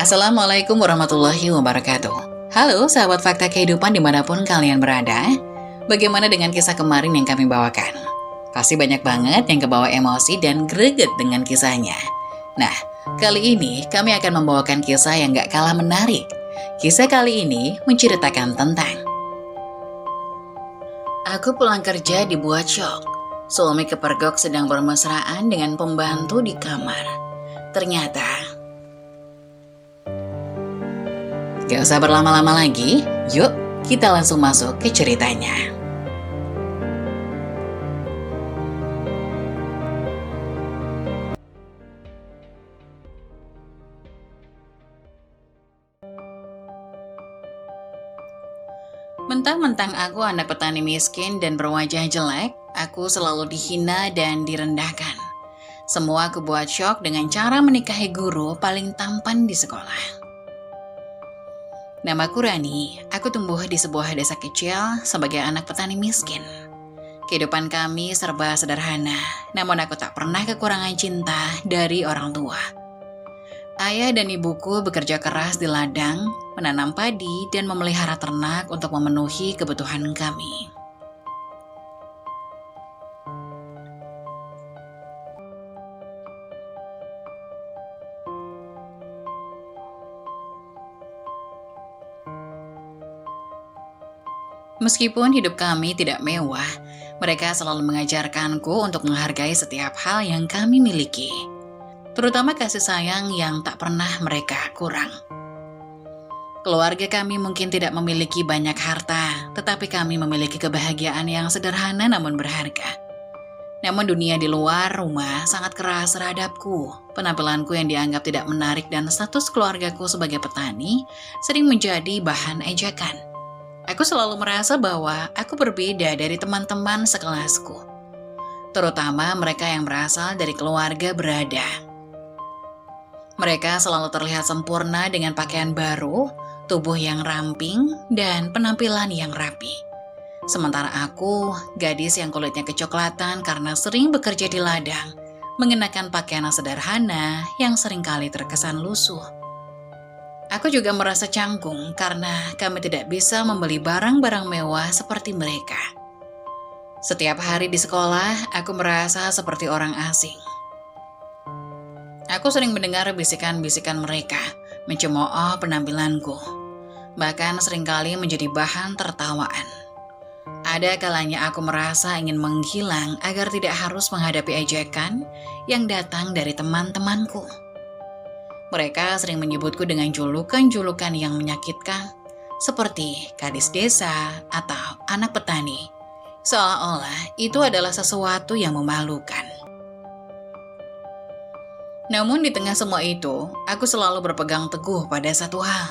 Assalamualaikum warahmatullahi wabarakatuh. Halo sahabat fakta kehidupan dimanapun kalian berada. Bagaimana dengan kisah kemarin yang kami bawakan? Pasti banyak banget yang kebawa emosi dan greget dengan kisahnya. Nah, kali ini kami akan membawakan kisah yang gak kalah menarik. Kisah kali ini menceritakan tentang Aku pulang kerja dibuat syok. Suami kepergok sedang bermesraan dengan pembantu di kamar. Ternyata gak usah berlama-lama lagi, yuk kita langsung masuk ke ceritanya. Mentang-mentang aku anak petani miskin dan berwajah jelek, aku selalu dihina dan direndahkan. Semua aku buat syok dengan cara menikahi guru paling tampan di sekolah. Namaku Rani, aku tumbuh di sebuah desa kecil sebagai anak petani miskin. Kehidupan kami serba sederhana, namun aku tak pernah kekurangan cinta dari orang tua. Ayah dan ibuku bekerja keras di ladang, menanam padi, dan memelihara ternak untuk memenuhi kebutuhan kami. Meskipun hidup kami tidak mewah, mereka selalu mengajarkanku untuk menghargai setiap hal yang kami miliki, terutama kasih sayang yang tak pernah mereka kurang. Keluarga kami mungkin tidak memiliki banyak harta, tetapi kami memiliki kebahagiaan yang sederhana namun berharga. Namun dunia di luar rumah sangat keras terhadapku. Penampilanku yang dianggap tidak menarik dan status keluargaku sebagai petani sering menjadi bahan ejekan. Aku selalu merasa bahwa aku berbeda dari teman-teman sekelasku, terutama mereka yang berasal dari keluarga berada. Mereka selalu terlihat sempurna dengan pakaian baru, tubuh yang ramping, dan penampilan yang rapi. Sementara aku, gadis yang kulitnya kecoklatan karena sering bekerja di ladang, mengenakan pakaian sederhana yang seringkali terkesan lusuh. Aku juga merasa canggung karena kami tidak bisa membeli barang-barang mewah seperti mereka. Setiap hari di sekolah, aku merasa seperti orang asing. Aku sering mendengar bisikan-bisikan mereka, mencemooh penampilanku, bahkan seringkali menjadi bahan tertawaan. Ada kalanya aku merasa ingin menghilang agar tidak harus menghadapi ejekan yang datang dari teman-temanku. Mereka sering menyebutku dengan julukan-julukan yang menyakitkan, seperti gadis desa atau anak petani, seolah-olah itu adalah sesuatu yang memalukan. Namun di tengah semua itu, aku selalu berpegang teguh pada satu hal,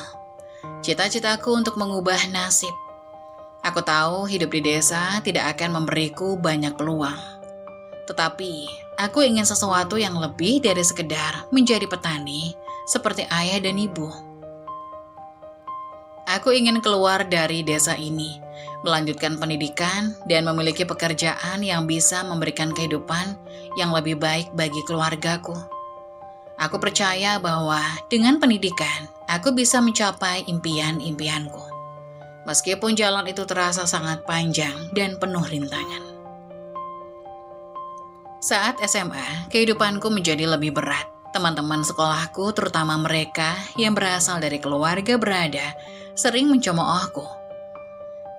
cita-citaku untuk mengubah nasib. Aku tahu hidup di desa tidak akan memberiku banyak peluang, tetapi aku ingin sesuatu yang lebih dari sekedar menjadi petani seperti ayah dan ibu. Aku ingin keluar dari desa ini, melanjutkan pendidikan, dan memiliki pekerjaan yang bisa memberikan kehidupan yang lebih baik bagi keluargaku. Aku percaya bahwa dengan pendidikan, aku bisa mencapai impian-impianku. Meskipun jalan itu terasa sangat panjang dan penuh rintangan. Saat SMA, kehidupanku menjadi lebih berat. Teman-teman sekolahku, terutama mereka yang berasal dari keluarga berada, sering mencemoohku.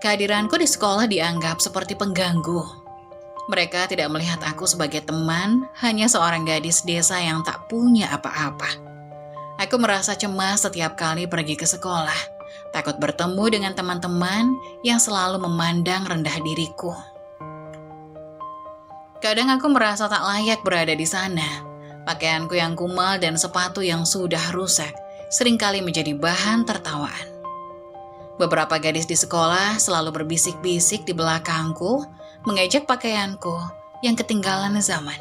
Kehadiranku di sekolah dianggap seperti pengganggu. Mereka tidak melihat aku sebagai teman, hanya seorang gadis desa yang tak punya apa-apa. Aku merasa cemas setiap kali pergi ke sekolah, takut bertemu dengan teman-teman yang selalu memandang rendah diriku. Kadang aku merasa tak layak berada di sana. Pakaianku yang kumal dan sepatu yang sudah rusak seringkali menjadi bahan tertawaan. Beberapa gadis di sekolah selalu berbisik-bisik di belakangku, mengejek pakaianku yang ketinggalan zaman.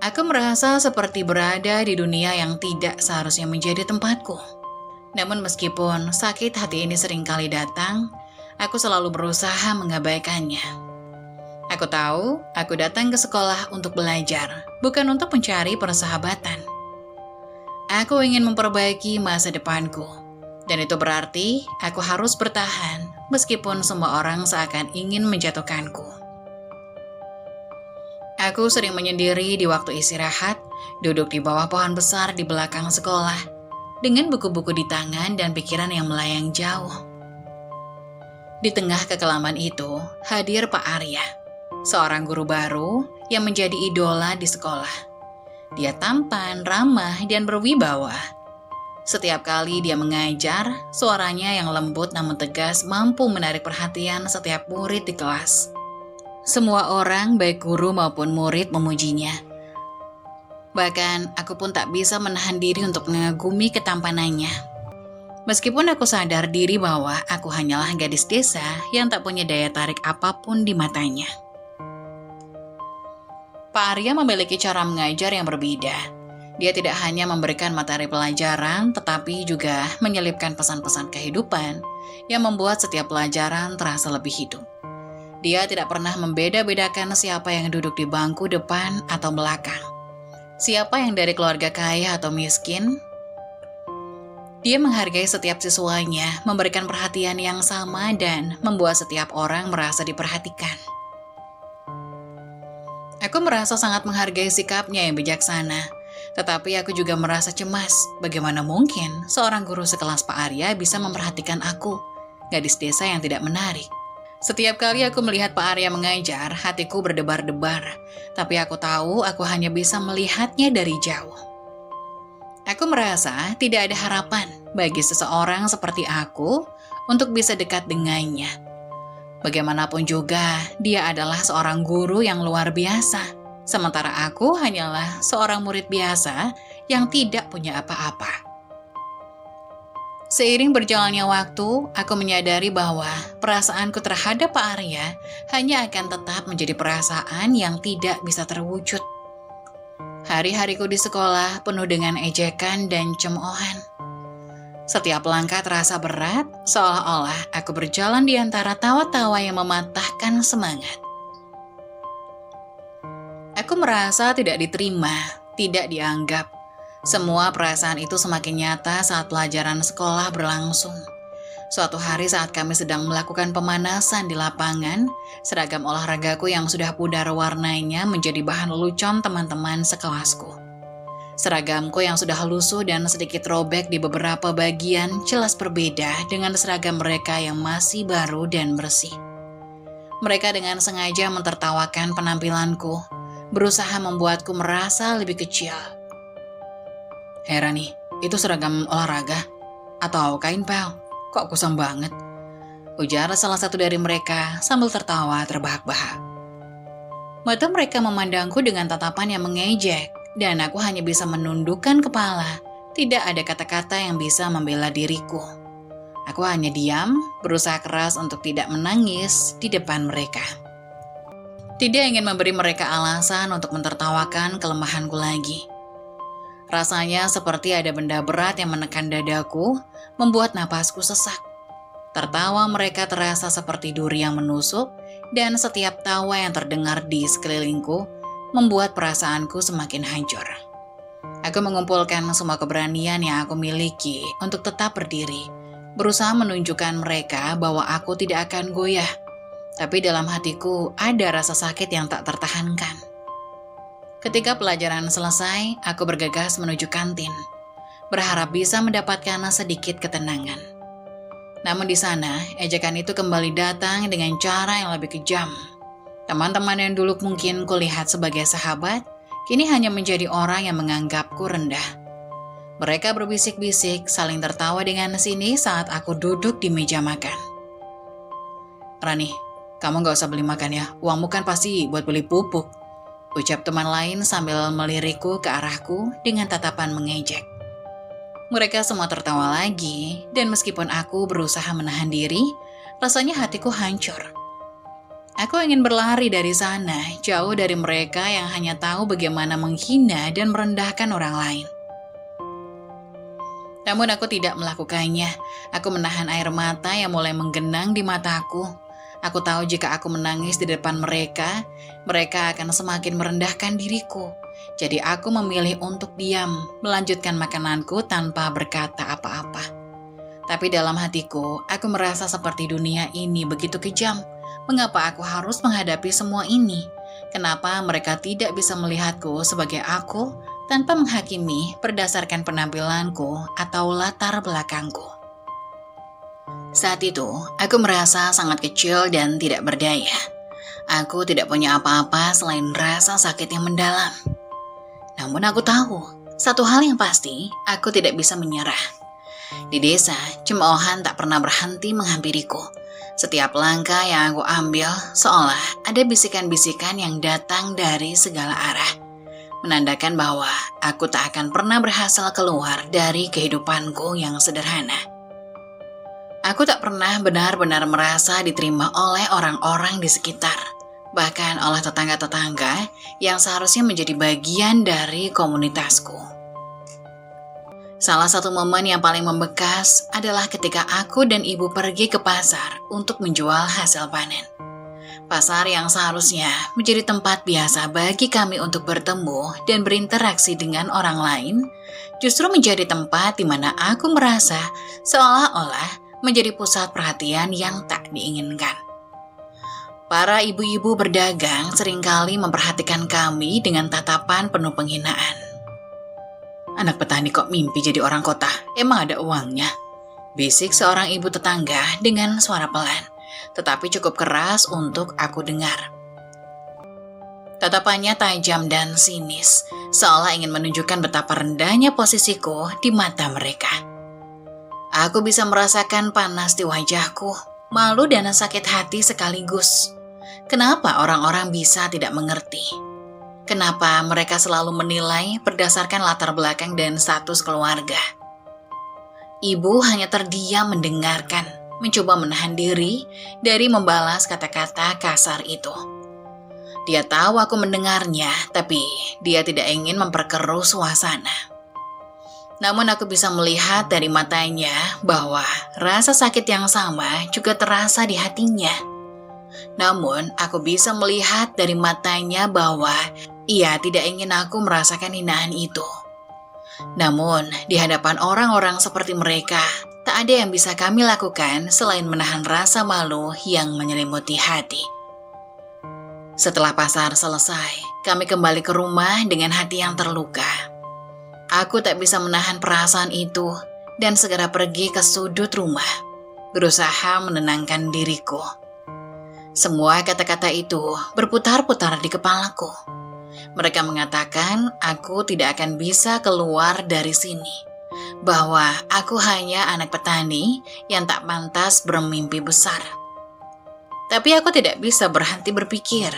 Aku merasa seperti berada di dunia yang tidak seharusnya menjadi tempatku. Namun meskipun sakit hati ini seringkali datang, aku selalu berusaha mengabaikannya. Aku tahu, aku datang ke sekolah untuk belajar, bukan untuk mencari persahabatan. Aku ingin memperbaiki masa depanku. Dan itu berarti aku harus bertahan meskipun semua orang seakan ingin menjatuhkanku. Aku sering menyendiri di waktu istirahat, duduk di bawah pohon besar di belakang sekolah, dengan buku-buku di tangan dan pikiran yang melayang jauh. Di tengah kekelaman itu, hadir Pak Arya, seorang guru baru yang menjadi idola di sekolah. Dia tampan, ramah, dan berwibawa. Setiap kali dia mengajar, suaranya yang lembut namun tegas mampu menarik perhatian setiap murid di kelas. Semua orang, baik guru maupun murid, memujinya. Bahkan, aku pun tak bisa menahan diri untuk mengagumi ketampanannya. Meskipun aku sadar diri bahwa aku hanyalah gadis desa yang tak punya daya tarik apapun di matanya. Pak Arya memiliki cara mengajar yang berbeda. Dia tidak hanya memberikan materi pelajaran, tetapi juga menyelipkan pesan-pesan kehidupan yang membuat setiap pelajaran terasa lebih hidup. Dia tidak pernah membeda-bedakan siapa yang duduk di bangku depan atau belakang. Siapa yang dari keluarga kaya atau miskin. Dia menghargai setiap siswanya, memberikan perhatian yang sama dan membuat setiap orang merasa diperhatikan. Aku merasa sangat menghargai sikapnya yang bijaksana. Tetapi aku juga merasa cemas, bagaimana mungkin seorang guru sekelas Pak Arya bisa memperhatikan aku, gadis desa yang tidak menarik. Setiap kali aku melihat Pak Arya mengajar, hatiku berdebar-debar, tapi aku tahu aku hanya bisa melihatnya dari jauh. Aku merasa tidak ada harapan bagi seseorang seperti aku untuk bisa dekat dengannya. Bagaimanapun juga, dia adalah seorang guru yang luar biasa. Sementara aku hanyalah seorang murid biasa yang tidak punya apa-apa. Seiring berjalannya waktu, aku menyadari bahwa perasaanku terhadap Pak Arya hanya akan tetap menjadi perasaan yang tidak bisa terwujud. Hari-hariku di sekolah penuh dengan ejekan dan cemoohan. Setiap langkah terasa berat, seolah-olah aku berjalan di antara tawa-tawa yang mematahkan semangat. Aku merasa tidak diterima, tidak dianggap. Semua perasaan itu semakin nyata saat pelajaran sekolah berlangsung. Suatu hari saat kami sedang melakukan pemanasan di lapangan, seragam olahragaku yang sudah pudar warnanya menjadi bahan lelucon teman-teman sekelasku. Seragamku yang sudah lusuh dan sedikit robek di beberapa bagian jelas berbeda dengan seragam mereka yang masih baru dan bersih. Mereka dengan sengaja mentertawakan penampilanku, berusaha membuatku merasa lebih kecil. Heran nih, itu seragam olahraga? Atau kain pel? Kok kusam banget? Ujar salah satu dari mereka sambil tertawa terbahak-bahak. Mata mereka memandangku dengan tatapan yang mengejek, dan aku hanya bisa menundukkan kepala. Tidak ada kata-kata yang bisa membela diriku. Aku hanya diam, berusaha keras untuk tidak menangis di depan mereka. Tidak ingin memberi mereka alasan untuk mentertawakan kelemahanku lagi. Rasanya seperti ada benda berat yang menekan dadaku, membuat napasku sesak. Tertawa mereka terasa seperti duri yang menusuk, dan setiap tawa yang terdengar di sekelilingku membuat perasaanku semakin hancur. Aku mengumpulkan semua keberanian yang aku miliki untuk tetap berdiri, berusaha menunjukkan mereka bahwa aku tidak akan goyah. Tapi dalam hatiku ada rasa sakit yang tak tertahankan. Ketika pelajaran selesai, aku bergegas menuju kantin, berharap bisa mendapatkan sedikit ketenangan. Namun di sana, ejekan itu kembali datang dengan cara yang lebih kejam. Teman-teman yang dulu mungkin kulihat sebagai sahabat, kini hanya menjadi orang yang menganggapku rendah. Mereka berbisik-bisik, saling tertawa dengan sini saat aku duduk di meja makan. Rani, kamu gak usah beli makan ya, uangmu kan pasti buat beli pupuk, ucap teman lain sambil melirikku ke arahku dengan tatapan mengejek. Mereka semua tertawa lagi, dan meskipun aku berusaha menahan diri, rasanya hatiku hancur. Aku ingin berlari dari sana, jauh dari mereka yang hanya tahu bagaimana menghina dan merendahkan orang lain. Namun aku tidak melakukannya. Aku menahan air mata yang mulai menggenang di mataku. Aku tahu jika aku menangis di depan mereka, mereka akan semakin merendahkan diriku. Jadi aku memilih untuk diam, melanjutkan makananku tanpa berkata apa-apa. Tapi dalam hatiku, aku merasa seperti dunia ini begitu kejam. Mengapa aku harus menghadapi semua ini? Kenapa mereka tidak bisa melihatku sebagai aku tanpa menghakimi berdasarkan penampilanku atau latar belakangku? Saat itu, aku merasa sangat kecil dan tidak berdaya. Aku tidak punya apa-apa selain rasa sakit yang mendalam. Namun aku tahu, satu hal yang pasti, aku tidak bisa menyerah. Di desa, cemoohan tak pernah berhenti menghampiriku. Setiap langkah yang aku ambil, seolah ada bisikan-bisikan yang datang dari segala arah. Menandakan bahwa aku tak akan pernah berhasil keluar dari kehidupanku yang sederhana. Aku tak pernah benar-benar merasa diterima oleh orang-orang di sekitar, bahkan oleh tetangga-tetangga yang seharusnya menjadi bagian dari komunitasku. Salah satu momen yang paling membekas adalah ketika aku dan ibu pergi ke pasar untuk menjual hasil panen. Pasar yang seharusnya menjadi tempat biasa bagi kami untuk bertemu dan berinteraksi dengan orang lain, justru menjadi tempat di mana aku merasa seolah-olah menjadi pusat perhatian yang tak diinginkan. Para ibu-ibu berdagang seringkali memperhatikan kami dengan tatapan penuh penghinaan. Anak petani kok mimpi jadi orang kota? Emang ada uangnya? Bisik seorang ibu tetangga dengan suara pelan, tetapi cukup keras untuk aku dengar. Tatapannya tajam dan sinis, seolah ingin menunjukkan betapa rendahnya posisiku di mata mereka. Aku bisa merasakan panas di wajahku, malu dan sakit hati sekaligus. Kenapa orang-orang bisa tidak mengerti? Kenapa mereka selalu menilai berdasarkan latar belakang dan status keluarga? Ibu hanya terdiam mendengarkan, mencoba menahan diri dari membalas kata-kata kasar itu. Dia tahu aku mendengarnya, tapi dia tidak ingin memperkeruh suasana. Namun aku bisa melihat dari matanya bahwa rasa sakit yang sama juga terasa di hatinya. Namun aku bisa melihat dari matanya bahwa ia tidak ingin aku merasakan hinaan itu. Namun di hadapan orang-orang seperti mereka, tak ada yang bisa kami lakukan selain menahan rasa malu yang menyelimuti hati. Setelah pasar selesai, kami kembali ke rumah dengan hati yang terluka. Aku tak bisa menahan perasaan itu dan segera pergi ke sudut rumah, berusaha menenangkan diriku. Semua kata-kata itu berputar-putar di kepalaku. Mereka mengatakan aku tidak akan bisa keluar dari sini, bahwa aku hanya anak petani yang tak pantas bermimpi besar. Tapi aku tidak bisa berhenti berpikir.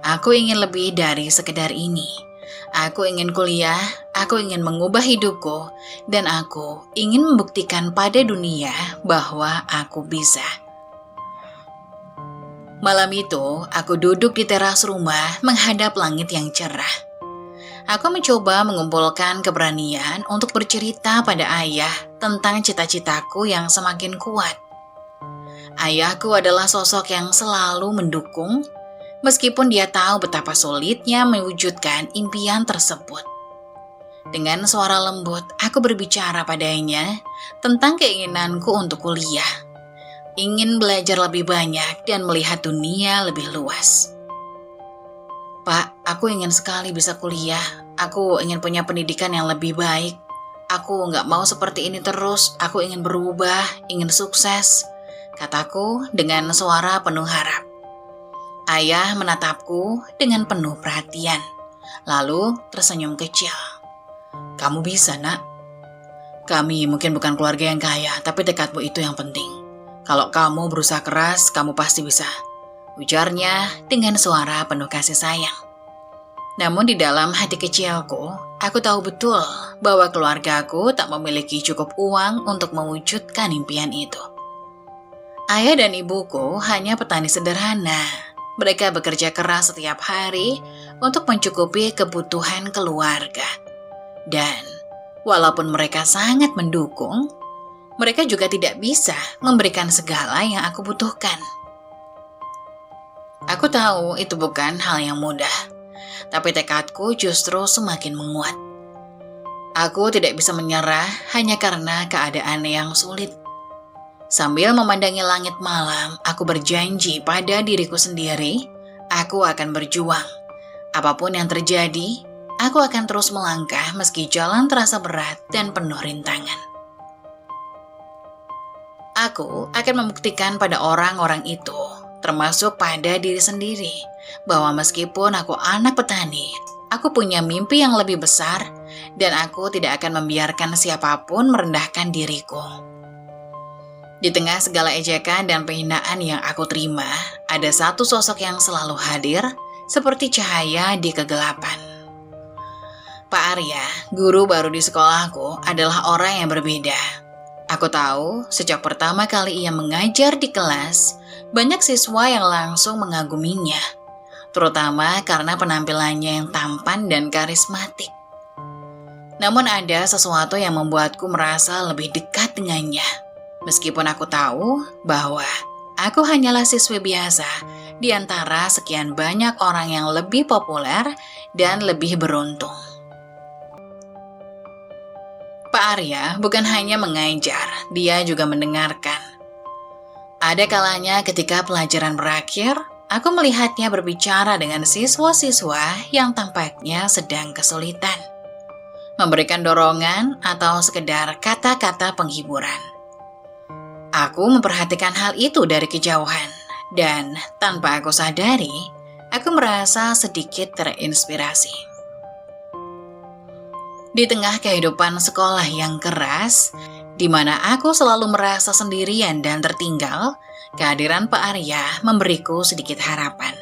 Aku ingin lebih dari sekedar ini. Aku ingin kuliah, aku ingin mengubah hidupku, dan aku ingin membuktikan pada dunia bahwa aku bisa. Malam itu, aku duduk di teras rumah menghadap langit yang cerah. Aku mencoba mengumpulkan keberanian untuk bercerita pada ayah tentang cita-citaku yang semakin kuat. Ayahku adalah sosok yang selalu mendukung, meskipun dia tahu betapa sulitnya mewujudkan impian tersebut. Dengan suara lembut, aku berbicara padanya tentang keinginanku untuk kuliah. Ingin belajar lebih banyak dan melihat dunia lebih luas. Pak, aku ingin sekali bisa kuliah. Aku ingin punya pendidikan yang lebih baik. Aku nggak mau seperti ini terus. Aku ingin berubah, ingin sukses, kataku dengan suara penuh harap. Ayah menatapku dengan penuh perhatian, lalu tersenyum kecil. Kamu bisa, nak. Kami mungkin bukan keluarga yang kaya, tapi tekadmu itu yang penting. Kalau kamu berusaha keras, kamu pasti bisa, ujarnya dengan suara penuh kasih sayang. Namun di dalam hati kecilku, aku tahu betul bahwa keluargaku tak memiliki cukup uang untuk mewujudkan impian itu. Ayah dan ibuku hanya petani sederhana. Mereka bekerja keras setiap hari untuk mencukupi kebutuhan keluarga. Dan walaupun mereka sangat mendukung, mereka juga tidak bisa memberikan segala yang aku butuhkan. Aku tahu itu bukan hal yang mudah. tapi tekadku justru semakin menguat. Aku tidak bisa menyerah hanya karena keadaan yang sulit. Sambil memandangi langit malam, aku berjanji pada diriku sendiri, aku akan berjuang. Apapun yang terjadi, aku akan terus melangkah meski jalan terasa berat dan penuh rintangan. Aku akan membuktikan pada orang-orang itu, termasuk pada diri sendiri, bahwa meskipun aku anak petani, aku punya mimpi yang lebih besar dan aku tidak akan membiarkan siapapun merendahkan diriku. Di tengah segala ejekan dan penghinaan yang aku terima, ada satu sosok yang selalu hadir, seperti cahaya di kegelapan. Pak Arya, guru baru di sekolahku, adalah orang yang berbeda. Aku tahu, sejak pertama kali ia mengajar di kelas, banyak siswa yang langsung mengaguminya, terutama karena penampilannya yang tampan dan karismatik. Namun ada sesuatu yang membuatku merasa lebih dekat dengannya. Meskipun aku tahu bahwa aku hanyalah siswi biasa di antara sekian banyak orang yang lebih populer dan lebih beruntung. Pak Arya bukan hanya mengajar, dia juga mendengarkan. Ada kalanya ketika pelajaran berakhir, aku melihatnya berbicara dengan siswa-siswa yang tampaknya sedang kesulitan, memberikan dorongan atau sekedar kata-kata penghiburan. Aku memperhatikan hal itu dari kejauhan, dan tanpa aku sadari, aku merasa sedikit terinspirasi. Di tengah kehidupan sekolah yang keras, di mana aku selalu merasa sendirian dan tertinggal, kehadiran Pak Arya memberiku sedikit harapan.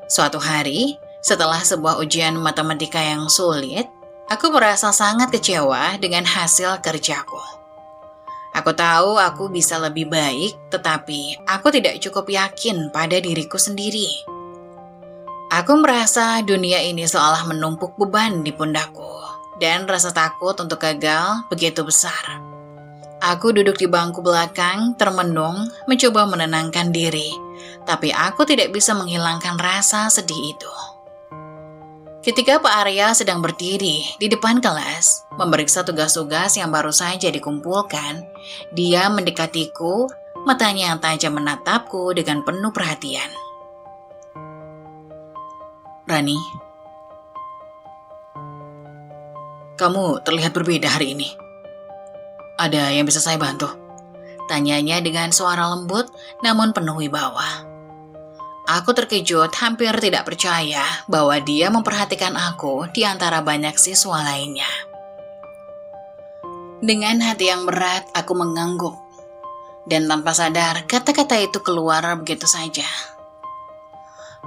Suatu hari, setelah sebuah ujian matematika yang sulit, aku merasa sangat kecewa dengan hasil kerjaku. Aku tahu aku bisa lebih baik, tetapi aku tidak cukup yakin pada diriku sendiri. Aku merasa dunia ini seolah menumpuk beban di pundakku, dan rasa takut untuk gagal begitu besar. Aku duduk di bangku belakang, termenung, mencoba menenangkan diri, tapi aku tidak bisa menghilangkan rasa sedih itu. Ketika Pak Arya sedang berdiri di depan kelas, memeriksa tugas-tugas yang baru saja dikumpulkan, dia mendekatiku, matanya yang tajam menatapku dengan penuh perhatian. Rani, kamu terlihat berbeda hari ini. Ada yang bisa saya bantu? Tanyanya dengan suara lembut namun penuh wibawa. Aku terkejut, hampir tidak percaya bahwa dia memperhatikan aku di antara banyak siswa lainnya. Dengan hati yang berat, aku mengangguk. Dan tanpa sadar, kata-kata itu keluar begitu saja.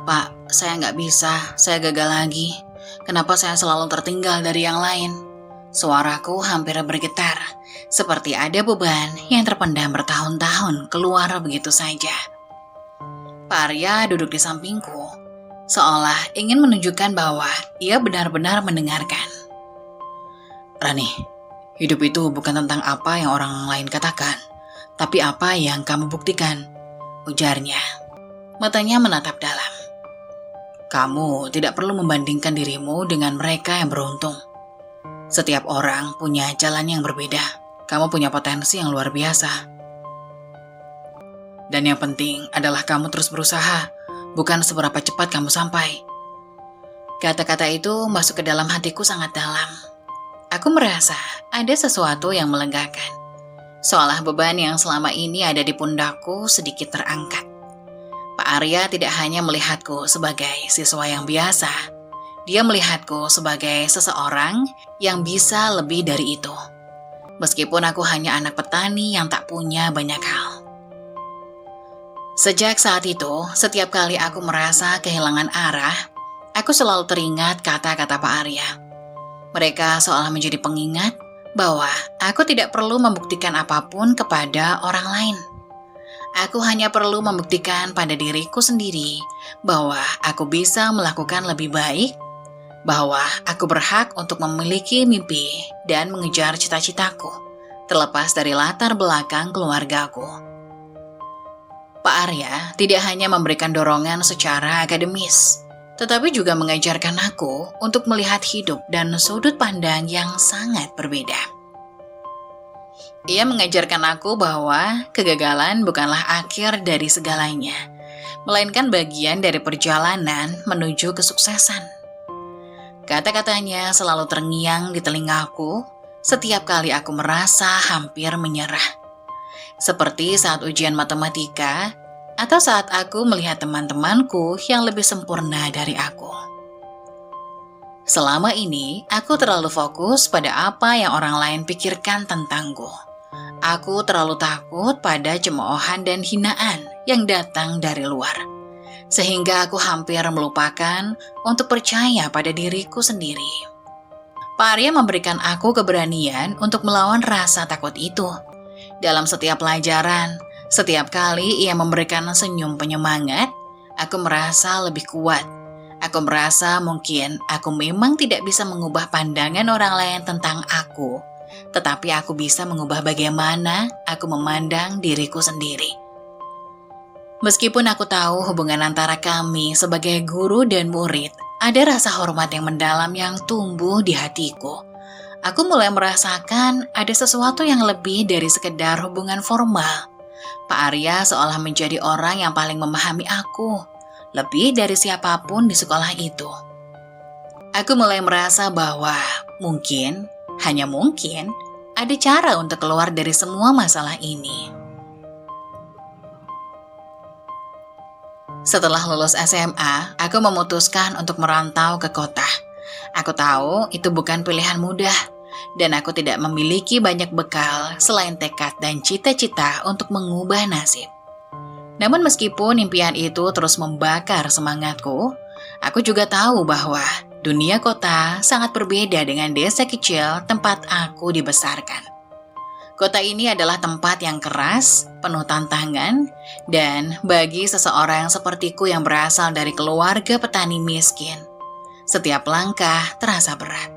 Pak, saya nggak bisa, saya gagal lagi. Kenapa saya selalu tertinggal dari yang lain? Suaraku hampir bergetar, seperti ada beban yang terpendam bertahun-tahun keluar begitu saja. Pak Arya duduk di sampingku, seolah ingin menunjukkan bahwa ia benar-benar mendengarkan. Rani, hidup itu bukan tentang apa yang orang lain katakan, tapi apa yang kamu buktikan, ujarnya. Matanya menatap dalam. Kamu tidak perlu membandingkan dirimu dengan mereka yang beruntung. Setiap orang punya jalan yang berbeda. Kamu punya potensi yang luar biasa. Dan yang penting adalah kamu terus berusaha, bukan seberapa cepat kamu sampai. Kata-kata itu masuk ke dalam hatiku sangat dalam. Aku merasa ada sesuatu yang melegakan. Seolah beban yang selama ini ada di pundakku sedikit terangkat. Pak Arya tidak hanya melihatku sebagai siswa yang biasa. Dia melihatku sebagai seseorang yang bisa lebih dari itu. Meskipun aku hanya anak petani yang tak punya banyak hal. Sejak saat itu, setiap kali aku merasa kehilangan arah, aku selalu teringat kata-kata Pak Arya. Mereka seolah menjadi pengingat bahwa aku tidak perlu membuktikan apapun kepada orang lain. Aku hanya perlu membuktikan pada diriku sendiri bahwa aku bisa melakukan lebih baik, bahwa aku berhak untuk memiliki mimpi dan mengejar cita-citaku, terlepas dari latar belakang keluargaku. Pak Arya tidak hanya memberikan dorongan secara akademis, tetapi juga mengajarkan aku untuk melihat hidup dan sudut pandang yang sangat berbeda. Ia mengajarkan aku bahwa kegagalan bukanlah akhir dari segalanya, melainkan bagian dari perjalanan menuju kesuksesan. Kata-katanya selalu terngiang di telingaku setiap kali aku merasa hampir menyerah. Seperti saat ujian matematika, atau saat aku melihat teman-temanku yang lebih sempurna dari aku. Selama ini, aku terlalu fokus pada apa yang orang lain pikirkan tentangku. Aku terlalu takut pada cemoohan dan hinaan yang datang dari luar, sehingga aku hampir melupakan untuk percaya pada diriku sendiri. Pak Arya memberikan aku keberanian untuk melawan rasa takut itu. Dalam setiap pelajaran, setiap kali ia memberikan senyum penyemangat, aku merasa lebih kuat. Aku merasa mungkin aku memang tidak bisa mengubah pandangan orang lain tentang aku, tetapi aku bisa mengubah bagaimana aku memandang diriku sendiri. Meskipun aku tahu hubungan antara kami sebagai guru dan murid, ada rasa hormat yang mendalam yang tumbuh di hatiku. Aku mulai merasakan ada sesuatu yang lebih dari sekedar hubungan formal. Pak Arya seolah menjadi orang yang paling memahami aku, lebih dari siapapun di sekolah itu. Aku mulai merasa bahwa mungkin, hanya mungkin, ada cara untuk keluar dari semua masalah ini. Setelah lulus SMA, aku memutuskan untuk merantau ke kota. Aku tahu itu bukan pilihan mudah, dan aku tidak memiliki banyak bekal selain tekad dan cita-cita untuk mengubah nasib. Namun meskipun impian itu terus membakar semangatku, aku juga tahu bahwa dunia kota sangat berbeda dengan desa kecil tempat aku dibesarkan. Kota ini adalah tempat yang keras, penuh tantangan, dan bagi seseorang sepertiku yang berasal dari keluarga petani miskin, setiap langkah terasa berat.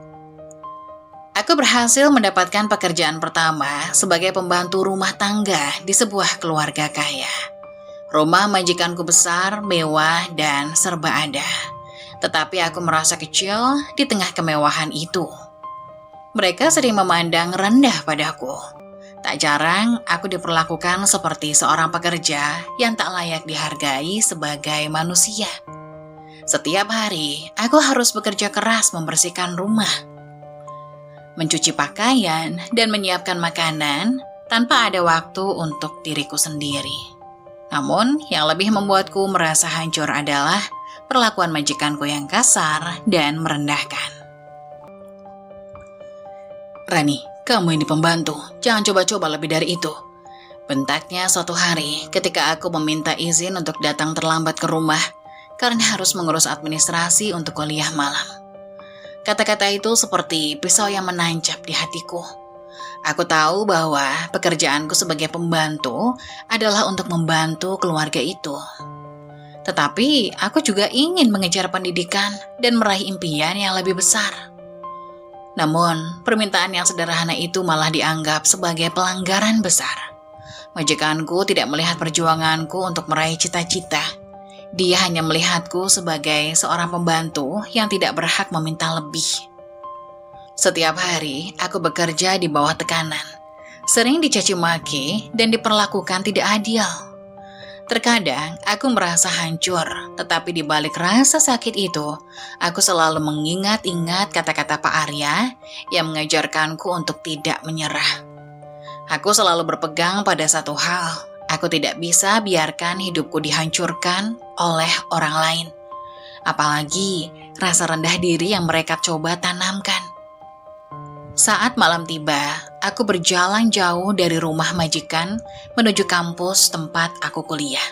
Aku berhasil mendapatkan pekerjaan pertama sebagai pembantu rumah tangga di sebuah keluarga kaya. Rumah majikanku besar, mewah, dan serba ada. Tetapi aku merasa kecil di tengah kemewahan itu. Mereka sering memandang rendah padaku. Tak jarang aku diperlakukan seperti seorang pekerja yang tak layak dihargai sebagai manusia. Setiap hari, aku harus bekerja keras membersihkan rumah, mencuci pakaian, dan menyiapkan makanan tanpa ada waktu untuk diriku sendiri. Namun, yang lebih membuatku merasa hancur adalah perlakuan majikanku yang kasar dan merendahkan. "Rani, kamu ini pembantu, jangan coba-coba lebih dari itu," bentaknya suatu hari ketika aku meminta izin untuk datang terlambat ke rumah karena harus mengurus administrasi untuk kuliah malam. Kata-kata itu seperti pisau yang menancap di hatiku. Aku tahu bahwa pekerjaanku sebagai pembantu adalah untuk membantu keluarga itu. Tetapi aku juga ingin mengejar pendidikan dan meraih impian yang lebih besar. Namun, permintaan yang sederhana itu malah dianggap sebagai pelanggaran besar. Majikanku tidak melihat perjuanganku untuk meraih cita-cita. Dia hanya melihatku sebagai seorang pembantu yang tidak berhak meminta lebih. Setiap hari, aku bekerja di bawah tekanan, sering dicaci maki dan diperlakukan tidak adil. Terkadang, aku merasa hancur, tetapi di balik rasa sakit itu, aku selalu mengingat-ingat kata-kata Pak Arya yang mengajarkanku untuk tidak menyerah. Aku selalu berpegang pada satu hal, aku tidak bisa biarkan hidupku dihancurkan oleh orang lain. Apalagi rasa rendah diri yang mereka coba tanamkan. Saat malam tiba, aku berjalan jauh dari rumah majikan menuju kampus tempat aku kuliah.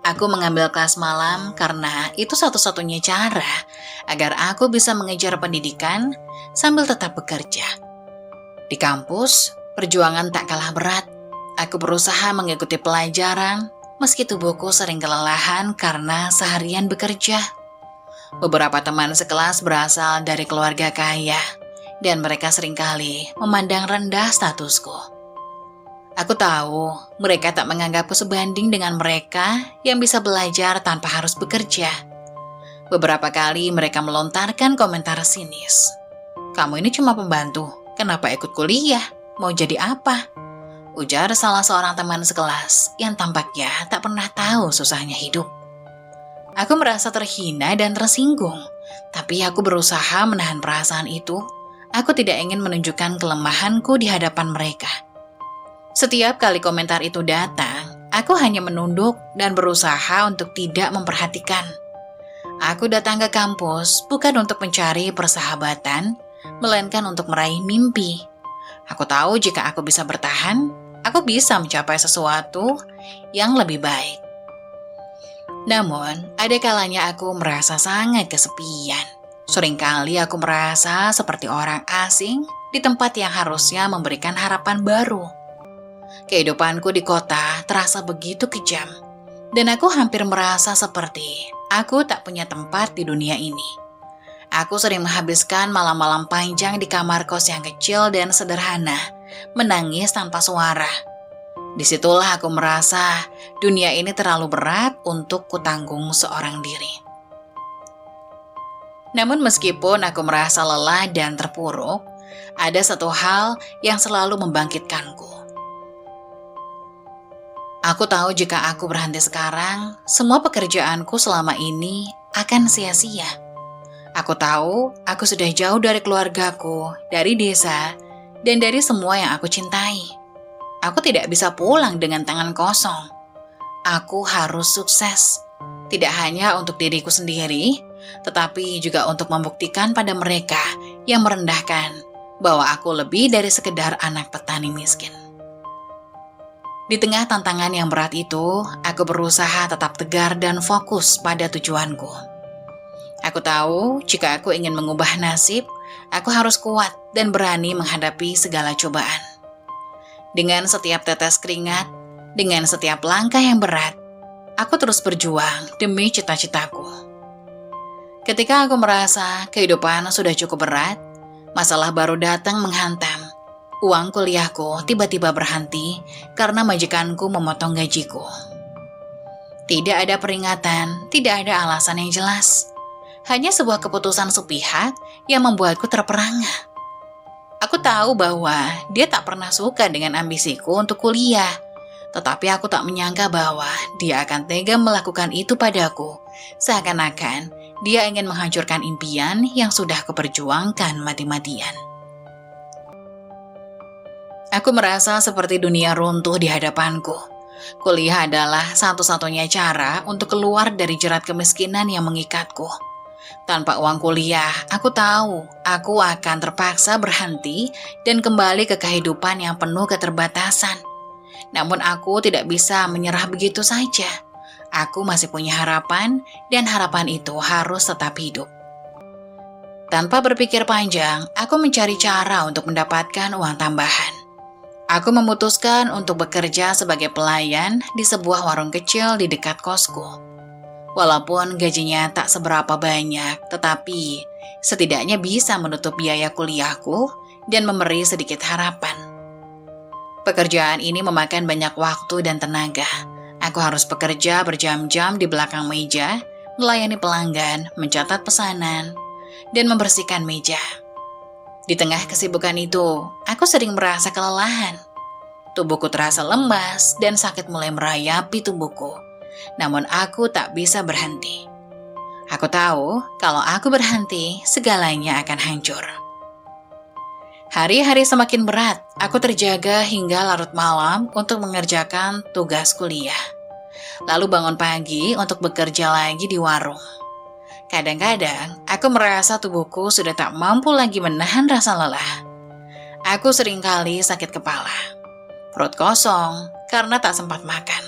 Aku mengambil kelas malam karena itu satu-satunya cara agar aku bisa mengejar pendidikan sambil tetap bekerja. Di kampus, perjuangan tak kalah berat. Aku berusaha mengikuti pelajaran meski tubuhku sering kelelahan karena seharian bekerja. Beberapa teman sekelas berasal dari keluarga kaya, dan mereka seringkali memandang rendah statusku. Aku tahu mereka tak menganggapku sebanding dengan mereka yang bisa belajar tanpa harus bekerja. Beberapa kali mereka melontarkan komentar sinis. "Kamu ini cuma pembantu, kenapa ikut kuliah? Mau jadi apa?" Ujar salah seorang teman sekelas yang tampaknya tak pernah tahu susahnya hidup. Aku merasa terhina dan tersinggung, tapi aku berusaha menahan perasaan itu. Aku tidak ingin menunjukkan kelemahanku di hadapan mereka. Setiap kali komentar itu datang, aku hanya menunduk dan berusaha untuk tidak memperhatikan. Aku datang ke kampus bukan untuk mencari persahabatan, melainkan untuk meraih mimpi. Aku tahu jika aku bisa bertahan, aku bisa mencapai sesuatu yang lebih baik. Namun, ada kalanya aku merasa sangat kesepian. Seringkali aku merasa seperti orang asing di tempat yang harusnya memberikan harapan baru. Kehidupanku di kota terasa begitu kejam, dan aku hampir merasa seperti aku tak punya tempat di dunia ini. Aku sering menghabiskan malam-malam panjang di kamar kos yang kecil dan sederhana, menangis tanpa suara. Disitulah aku merasa dunia ini terlalu berat untuk kutanggung seorang diri. Namun meskipun aku merasa lelah dan terpuruk, ada satu hal yang selalu membangkitkanku. Aku tahu jika aku berhenti sekarang, semua pekerjaanku selama ini akan sia-sia. Aku tahu aku sudah jauh dari keluargaku, dari desa, dan dari semua yang aku cintai. Aku tidak bisa pulang dengan tangan kosong. Aku harus sukses, tidak hanya untuk diriku sendiri, tetapi juga untuk membuktikan pada mereka yang merendahkan bahwa aku lebih dari sekedar anak petani miskin. Di tengah tantangan yang berat itu, aku berusaha tetap tegar dan fokus pada tujuanku. Aku tahu jika aku ingin mengubah nasib, aku harus kuat dan berani menghadapi segala cobaan. Dengan setiap tetes keringat, dengan setiap langkah yang berat, aku terus berjuang demi cita-citaku. Ketika aku merasa kehidupan sudah cukup berat, masalah baru datang menghantam. Uang kuliahku tiba-tiba berhenti karena majikanku memotong gajiku. Tidak ada peringatan, tidak ada alasan yang jelas. Hanya sebuah keputusan sepihak yang membuatku terperangah. Aku tahu bahwa dia tak pernah suka dengan ambisiku untuk kuliah, tetapi aku tak menyangka bahwa dia akan tega melakukan itu padaku, seakan-akan dia ingin menghancurkan impian yang sudah kuperjuangkan mati-matian. Aku merasa seperti dunia runtuh di hadapanku. Kuliah adalah satu-satunya cara untuk keluar dari jerat kemiskinan yang mengikatku. Tanpa uang kuliah, aku tahu aku akan terpaksa berhenti dan kembali ke kehidupan yang penuh keterbatasan. Namun aku tidak bisa menyerah begitu saja. Aku masih punya harapan dan harapan itu harus tetap hidup. Tanpa berpikir panjang, aku mencari cara untuk mendapatkan uang tambahan. Aku memutuskan untuk bekerja sebagai pelayan di sebuah warung kecil di dekat kosku. Walaupun gajinya tak seberapa banyak, tetapi setidaknya bisa menutup biaya kuliahku dan memberi sedikit harapan. Pekerjaan ini memakan banyak waktu dan tenaga. Aku harus bekerja berjam-jam di belakang meja, melayani pelanggan, mencatat pesanan, dan membersihkan meja. Di tengah kesibukan itu, aku sering merasa kelelahan. Tubuhku terasa lemas dan sakit mulai merayapi tubuhku. Namun aku tak bisa berhenti. Aku tahu kalau aku berhenti, segalanya akan hancur. Hari-hari semakin berat, aku terjaga hingga larut malam untuk mengerjakan tugas kuliah. Lalu bangun pagi untuk bekerja lagi di warung. Kadang-kadang, aku merasa tubuhku sudah tak mampu lagi menahan rasa lelah. Aku seringkali sakit kepala, perut kosong karena tak sempat makan.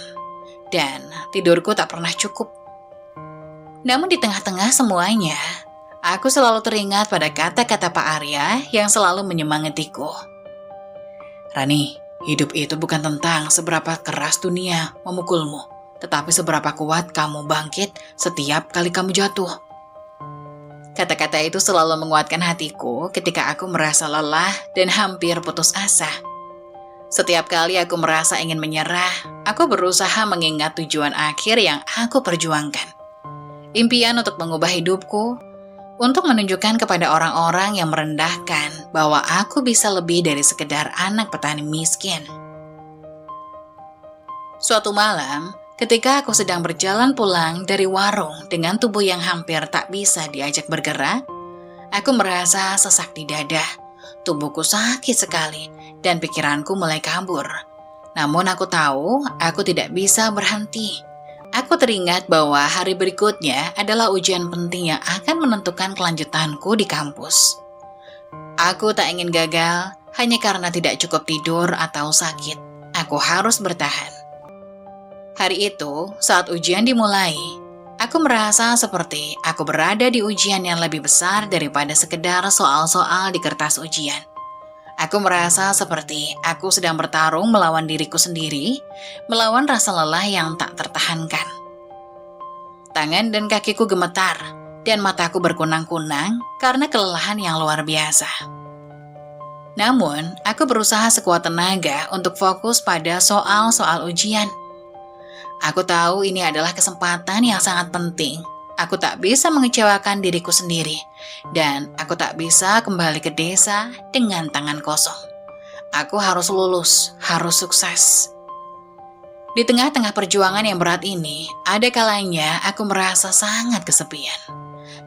Dan tidurku tak pernah cukup. Namun di tengah-tengah semuanya, aku selalu teringat pada kata-kata Pak Arya yang selalu menyemangatiku. "Rani, hidup itu bukan tentang seberapa keras dunia memukulmu, tetapi seberapa kuat kamu bangkit setiap kali kamu jatuh." Kata-kata itu selalu menguatkan hatiku ketika aku merasa lelah dan hampir putus asa. Setiap kali aku merasa ingin menyerah, aku berusaha mengingat tujuan akhir yang aku perjuangkan. Impian untuk mengubah hidupku, untuk menunjukkan kepada orang-orang yang merendahkan bahwa aku bisa lebih dari sekedar anak petani miskin. Suatu malam, ketika aku sedang berjalan pulang dari warung dengan tubuh yang hampir tak bisa diajak bergerak, aku merasa sesak di dada. Tubuhku sakit sekali dan pikiranku mulai kabur. Namun aku tahu aku tidak bisa berhenti. Aku teringat bahwa hari berikutnya adalah ujian penting yang akan menentukan kelanjutanku di kampus. Aku tak ingin gagal hanya karena tidak cukup tidur atau sakit. Aku harus bertahan. Hari itu, saat ujian dimulai, aku merasa seperti aku berada di ujian yang lebih besar daripada sekedar soal-soal di kertas ujian. Aku merasa seperti aku sedang bertarung melawan diriku sendiri, melawan rasa lelah yang tak tertahankan. Tangan dan kakiku gemetar, dan mataku berkunang-kunang karena kelelahan yang luar biasa. Namun, aku berusaha sekuat tenaga untuk fokus pada soal-soal ujian. Aku tahu ini adalah kesempatan yang sangat penting. Aku tak bisa mengecewakan diriku sendiri, dan aku tak bisa kembali ke desa dengan tangan kosong. Aku harus lulus, harus sukses. Di tengah-tengah perjuangan yang berat ini, ada kalanya aku merasa sangat kesepian.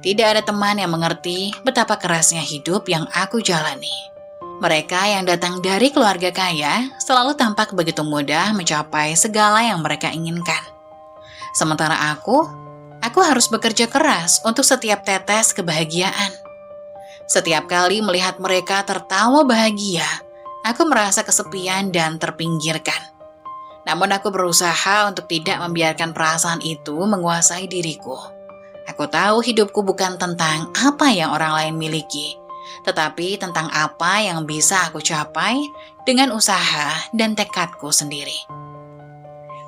Tidak ada teman yang mengerti betapa kerasnya hidup yang aku jalani. Mereka yang datang dari keluarga kaya selalu tampak begitu mudah mencapai segala yang mereka inginkan. Sementara aku harus bekerja keras untuk setiap tetes kebahagiaan. Setiap kali melihat mereka tertawa bahagia, aku merasa kesepian dan terpinggirkan. Namun aku berusaha untuk tidak membiarkan perasaan itu menguasai diriku. Aku tahu hidupku bukan tentang apa yang orang lain miliki, tetapi tentang apa yang bisa aku capai dengan usaha dan tekadku sendiri.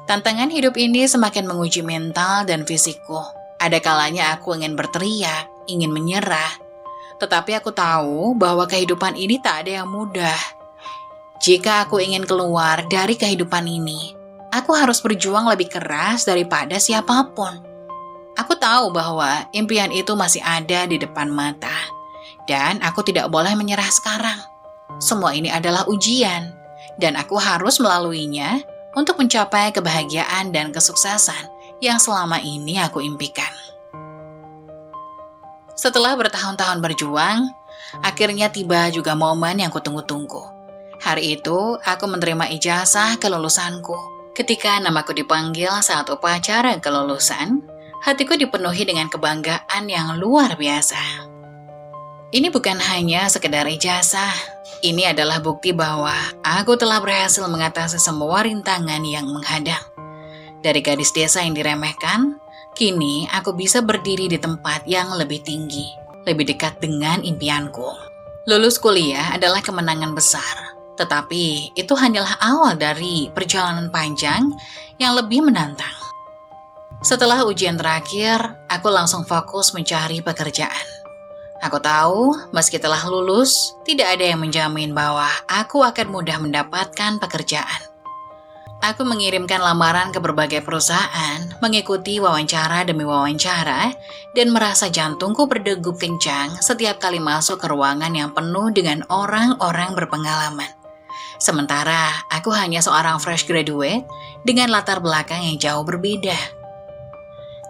Tantangan hidup ini semakin menguji mental dan fisikku. Ada kalanya aku ingin berteriak, ingin menyerah. Tetapi aku tahu bahwa kehidupan ini tak ada yang mudah. Jika aku ingin keluar dari kehidupan ini, aku harus berjuang lebih keras daripada siapapun. Aku tahu bahwa impian itu masih ada di depan mata. Dan aku tidak boleh menyerah sekarang. Semua ini adalah ujian, dan aku harus melaluinya untuk mencapai kebahagiaan dan kesuksesan yang selama ini aku impikan. Setelah bertahun-tahun berjuang, akhirnya tiba juga momen yang kutunggu-tunggu. Hari itu, aku menerima ijazah kelulusanku. Ketika namaku dipanggil saat upacara kelulusan, hatiku dipenuhi dengan kebanggaan yang luar biasa. Ini bukan hanya sekedar ijazah, ini adalah bukti bahwa aku telah berhasil mengatasi semua rintangan yang menghadang. Dari gadis desa yang diremehkan, kini aku bisa berdiri di tempat yang lebih tinggi, lebih dekat dengan impianku. Lulus kuliah adalah kemenangan besar, tetapi itu hanyalah awal dari perjalanan panjang yang lebih menantang. Setelah ujian terakhir, aku langsung fokus mencari pekerjaan. Aku tahu, meski telah lulus, tidak ada yang menjamin bahwa aku akan mudah mendapatkan pekerjaan. Aku mengirimkan lamaran ke berbagai perusahaan, mengikuti wawancara demi wawancara, dan merasa jantungku berdegup kencang setiap kali masuk ke ruangan yang penuh dengan orang-orang berpengalaman. Sementara aku hanya seorang fresh graduate dengan latar belakang yang jauh berbeda.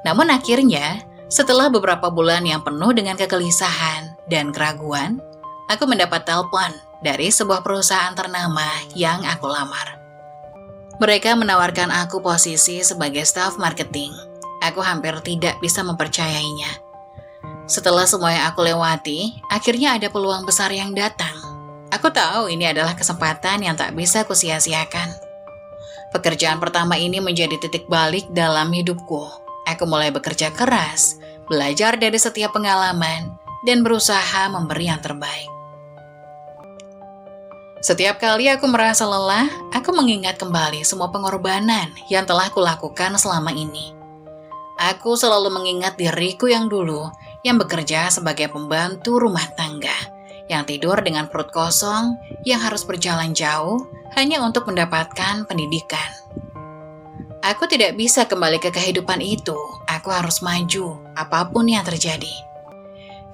Namun akhirnya, setelah beberapa bulan yang penuh dengan kegelisahan dan keraguan, aku mendapat telepon dari sebuah perusahaan ternama yang aku lamar. Mereka menawarkan aku posisi sebagai staf marketing. Aku hampir tidak bisa mempercayainya. Setelah semua yang aku lewati, akhirnya ada peluang besar yang datang. Aku tahu ini adalah kesempatan yang tak bisa kusia-siakan. Pekerjaan pertama ini menjadi titik balik dalam hidupku. Aku mulai bekerja keras, belajar dari setiap pengalaman, dan berusaha memberi yang terbaik. Setiap kali aku merasa lelah, aku mengingat kembali semua pengorbanan yang telah kulakukan selama ini. Aku selalu mengingat diriku yang dulu, yang bekerja sebagai pembantu rumah tangga, yang tidur dengan perut kosong, yang harus berjalan jauh hanya untuk mendapatkan pendidikan. Aku tidak bisa kembali ke kehidupan itu. Aku harus maju, apapun yang terjadi.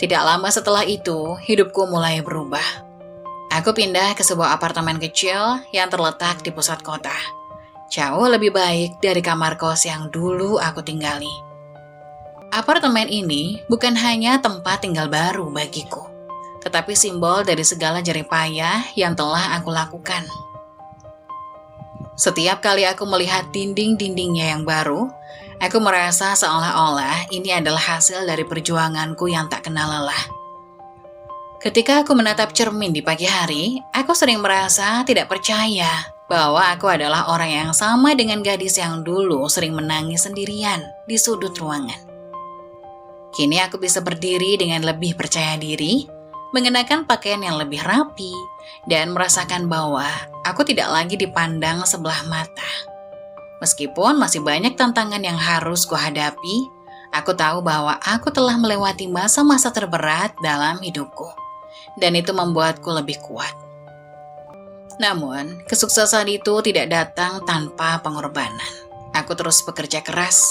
Tidak lama setelah itu, hidupku mulai berubah. Aku pindah ke sebuah apartemen kecil yang terletak di pusat kota. Jauh lebih baik dari kamar kos yang dulu aku tinggali. Apartemen ini bukan hanya tempat tinggal baru bagiku, tetapi simbol dari segala jerih payah yang telah aku lakukan. Setiap kali aku melihat dinding-dindingnya yang baru, aku merasa seolah-olah ini adalah hasil dari perjuanganku yang tak kenal lelah. Ketika aku menatap cermin di pagi hari, aku sering merasa tidak percaya bahwa aku adalah orang yang sama dengan gadis yang dulu sering menangis sendirian di sudut ruangan. Kini aku bisa berdiri dengan lebih percaya diri, mengenakan pakaian yang lebih rapi, dan merasakan bahwa aku tidak lagi dipandang sebelah mata. Meskipun masih banyak tantangan yang harus kuhadapi, aku tahu bahwa aku telah melewati masa-masa terberat dalam hidupku, dan itu membuatku lebih kuat. Namun, kesuksesan itu tidak datang tanpa pengorbanan. Aku terus bekerja keras,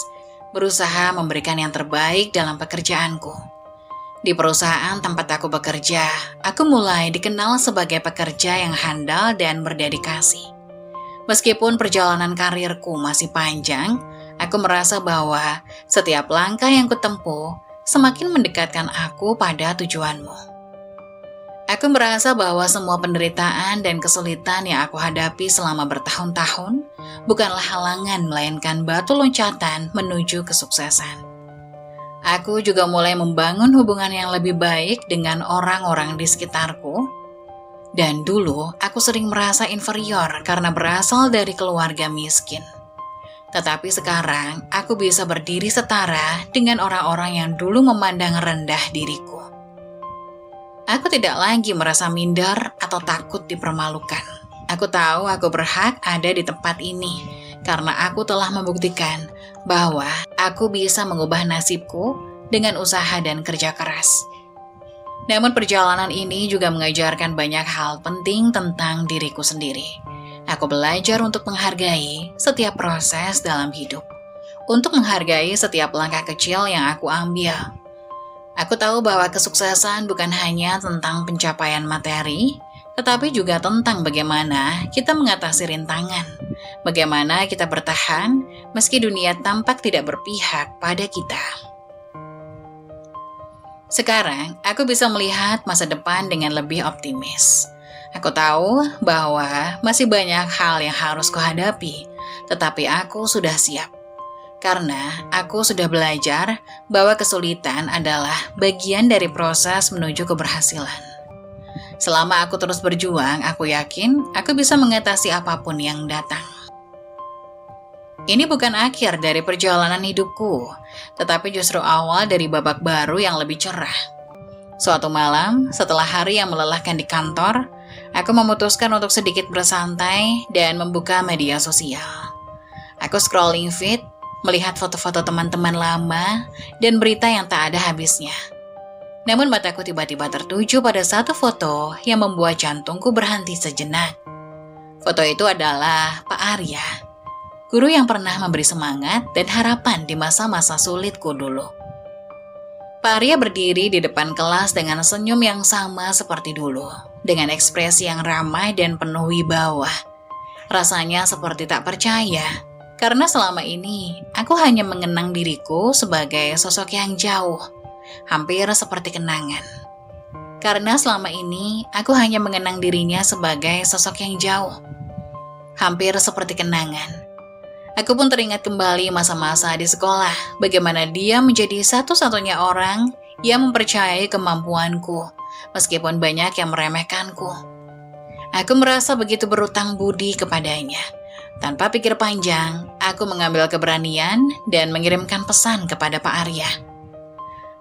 berusaha memberikan yang terbaik dalam pekerjaanku. Di perusahaan tempat aku bekerja, aku mulai dikenal sebagai pekerja yang handal dan berdedikasi. Meskipun perjalanan karirku masih panjang, aku merasa bahwa setiap langkah yang kutempuh semakin mendekatkan aku pada tujuanmu. Aku merasa bahwa semua penderitaan dan kesulitan yang aku hadapi selama bertahun-tahun bukanlah halangan melainkan batu loncatan menuju kesuksesan. Aku juga mulai membangun hubungan yang lebih baik dengan orang-orang di sekitarku. Dan dulu, aku sering merasa inferior karena berasal dari keluarga miskin. Tetapi sekarang, aku bisa berdiri setara dengan orang-orang yang dulu memandang rendah diriku. Aku tidak lagi merasa minder atau takut dipermalukan. Aku tahu aku berhak ada di tempat ini, karena aku telah membuktikan bahwa aku bisa mengubah nasibku dengan usaha dan kerja keras. Namun perjalanan ini juga mengajarkan banyak hal penting tentang diriku sendiri. Aku belajar untuk menghargai setiap proses dalam hidup, untuk menghargai setiap langkah kecil yang aku ambil. Aku tahu bahwa kesuksesan bukan hanya tentang pencapaian materi, tetapi juga tentang bagaimana kita mengatasi rintangan, bagaimana kita bertahan meski dunia tampak tidak berpihak pada kita. Sekarang, aku bisa melihat masa depan dengan lebih optimis. Aku tahu bahwa masih banyak hal yang harus kuhadapi, tetapi aku sudah siap. Karena aku sudah belajar bahwa kesulitan adalah bagian dari proses menuju keberhasilan. Selama aku terus berjuang, aku yakin aku bisa mengatasi apapun yang datang. Ini bukan akhir dari perjalanan hidupku, tetapi justru awal dari babak baru yang lebih cerah. Suatu malam, setelah hari yang melelahkan di kantor, aku memutuskan untuk sedikit bersantai dan membuka media sosial. Aku scrolling feed, melihat foto-foto teman-teman lama dan berita yang tak ada habisnya. Namun mataku tiba-tiba tertuju pada satu foto yang membuat jantungku berhenti sejenak. Foto itu adalah Pak Arya, guru yang pernah memberi semangat dan harapan di masa-masa sulitku dulu. Pak Arya berdiri di depan kelas dengan senyum yang sama seperti dulu, dengan ekspresi yang ramai dan penuh wibawa. Rasanya seperti tak percaya, karena selama ini aku hanya mengenang diriku sebagai sosok yang jauh, hampir seperti kenangan. Karena selama ini aku hanya mengenang dirinya sebagai sosok yang jauh, hampir seperti kenangan. Aku pun teringat kembali masa-masa di sekolah, bagaimana dia menjadi satu-satunya orang yang mempercayai kemampuanku, meskipun banyak yang meremehkanku. Aku merasa begitu berutang budi kepadanya. Tanpa pikir panjang, aku mengambil keberanian dan mengirimkan pesan kepada Pak Arya.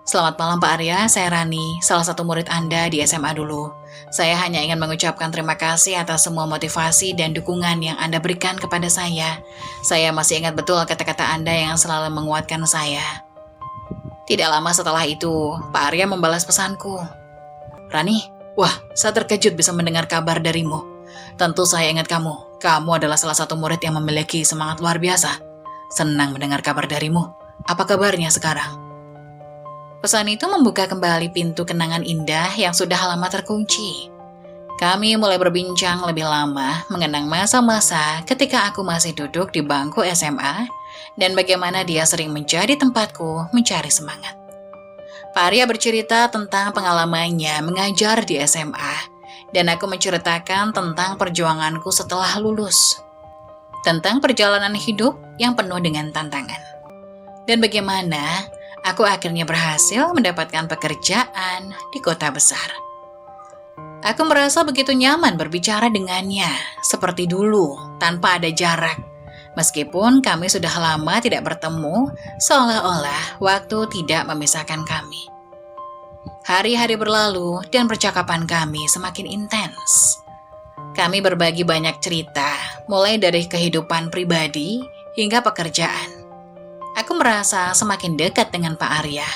Selamat malam Pak Arya, saya Rani, salah satu murid Anda di SMA dulu. Saya hanya ingin mengucapkan terima kasih atas semua motivasi dan dukungan yang Anda berikan kepada saya. Saya masih ingat betul kata-kata Anda yang selalu menguatkan saya. Tidak lama setelah itu, Pak Arya membalas pesanku. Rani, wah, saya terkejut bisa mendengar kabar darimu. Tentu saya ingat kamu. Kamu adalah salah satu murid yang memiliki semangat luar biasa. Senang mendengar kabar darimu. Apa kabarnya sekarang? Pesan itu membuka kembali pintu kenangan indah yang sudah lama terkunci. Kami mulai berbincang lebih lama mengenang masa-masa ketika aku masih duduk di bangku SMA dan bagaimana dia sering menjadi tempatku mencari semangat. Pak Arya bercerita tentang pengalamannya mengajar di SMA dan aku menceritakan tentang perjuanganku setelah lulus. Tentang perjalanan hidup yang penuh dengan tantangan. Dan bagaimana aku akhirnya berhasil mendapatkan pekerjaan di kota besar. Aku merasa begitu nyaman berbicara dengannya, seperti dulu, tanpa ada jarak. Meskipun kami sudah lama tidak bertemu, seolah-olah waktu tidak memisahkan kami. Hari-hari berlalu dan percakapan kami semakin intens. Kami berbagi banyak cerita, mulai dari kehidupan pribadi hingga pekerjaan. Aku merasa semakin dekat dengan Pak Arya,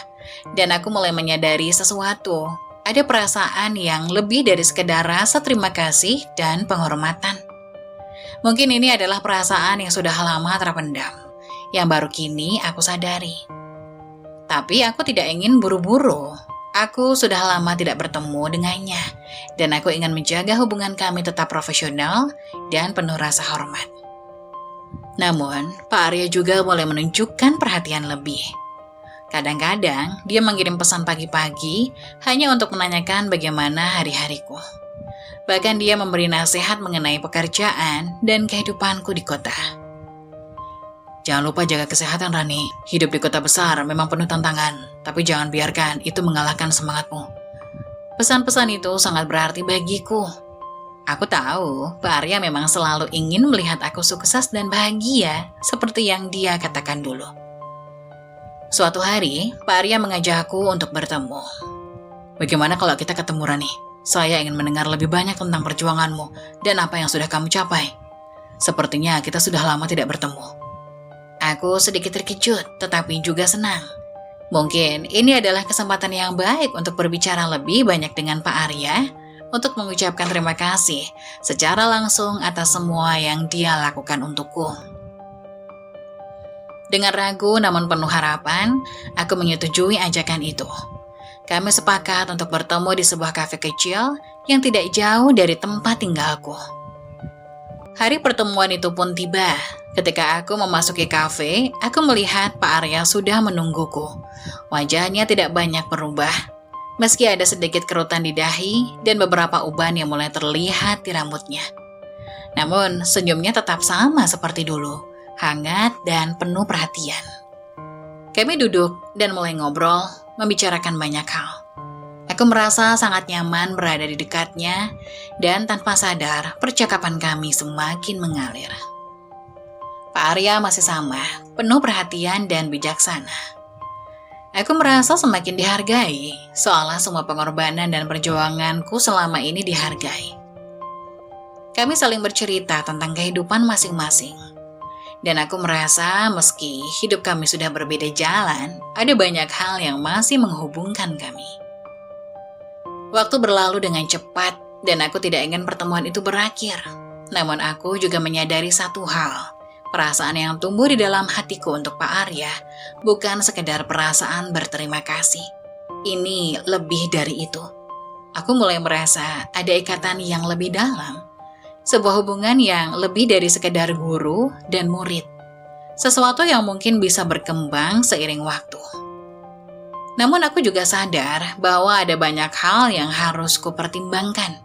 dan aku mulai menyadari sesuatu. Ada perasaan yang lebih dari sekedar rasa terima kasih dan penghormatan. Mungkin ini adalah perasaan yang sudah lama terpendam, yang baru kini aku sadari. Tapi aku tidak ingin buru-buru. Aku sudah lama tidak bertemu dengannya, dan aku ingin menjaga hubungan kami tetap profesional dan penuh rasa hormat. Namun, Pak Arya juga mulai menunjukkan perhatian lebih. Kadang-kadang, dia mengirim pesan pagi-pagi hanya untuk menanyakan bagaimana hari-hariku. Bahkan dia memberi nasihat mengenai pekerjaan dan kehidupanku di kota. Jangan lupa jaga kesehatan, Rani. Hidup di kota besar memang penuh tantangan, tapi jangan biarkan itu mengalahkan semangatmu. Pesan-pesan itu sangat berarti bagiku. Aku tahu, Pak Arya memang selalu ingin melihat aku sukses dan bahagia, seperti yang dia katakan dulu. Suatu hari, Pak Arya mengajakku untuk bertemu. Bagaimana kalau kita ketemu, Rani? Saya ingin mendengar lebih banyak tentang perjuanganmu dan apa yang sudah kamu capai. Sepertinya kita sudah lama tidak bertemu. Aku sedikit terkejut, tetapi juga senang. Mungkin ini adalah kesempatan yang baik untuk berbicara lebih banyak dengan Pak Arya, untuk mengucapkan terima kasih secara langsung atas semua yang dia lakukan untukku. Dengan ragu namun penuh harapan, aku menyetujui ajakan itu. Kami sepakat untuk bertemu di sebuah kafe kecil yang tidak jauh dari tempat tinggalku. Hari pertemuan itu pun tiba. Ketika aku memasuki kafe, aku melihat Pak Arya sudah menungguku. Wajahnya tidak banyak berubah, meski ada sedikit kerutan di dahi dan beberapa uban yang mulai terlihat di rambutnya. Namun, senyumnya tetap sama seperti dulu, hangat dan penuh perhatian. Kami duduk dan mulai ngobrol, membicarakan banyak hal. Aku merasa sangat nyaman berada di dekatnya, dan tanpa sadar, percakapan kami semakin mengalir. Pak Arya masih sama, penuh perhatian dan bijaksana. Aku merasa semakin dihargai, seolah semua pengorbanan dan perjuanganku selama ini dihargai. Kami saling bercerita tentang kehidupan masing-masing. Dan aku merasa meski hidup kami sudah berbeda jalan, ada banyak hal yang masih menghubungkan kami. Waktu berlalu dengan cepat, dan aku tidak ingin pertemuan itu berakhir. Namun aku juga menyadari satu hal. Perasaan yang tumbuh di dalam hatiku untuk Pak Arya bukan sekedar perasaan berterima kasih. Ini lebih dari itu. Aku mulai merasa ada ikatan yang lebih dalam. Sebuah hubungan yang lebih dari sekedar guru dan murid. Sesuatu yang mungkin bisa berkembang seiring waktu. Namun aku juga sadar bahwa ada banyak hal yang harus kupertimbangkan.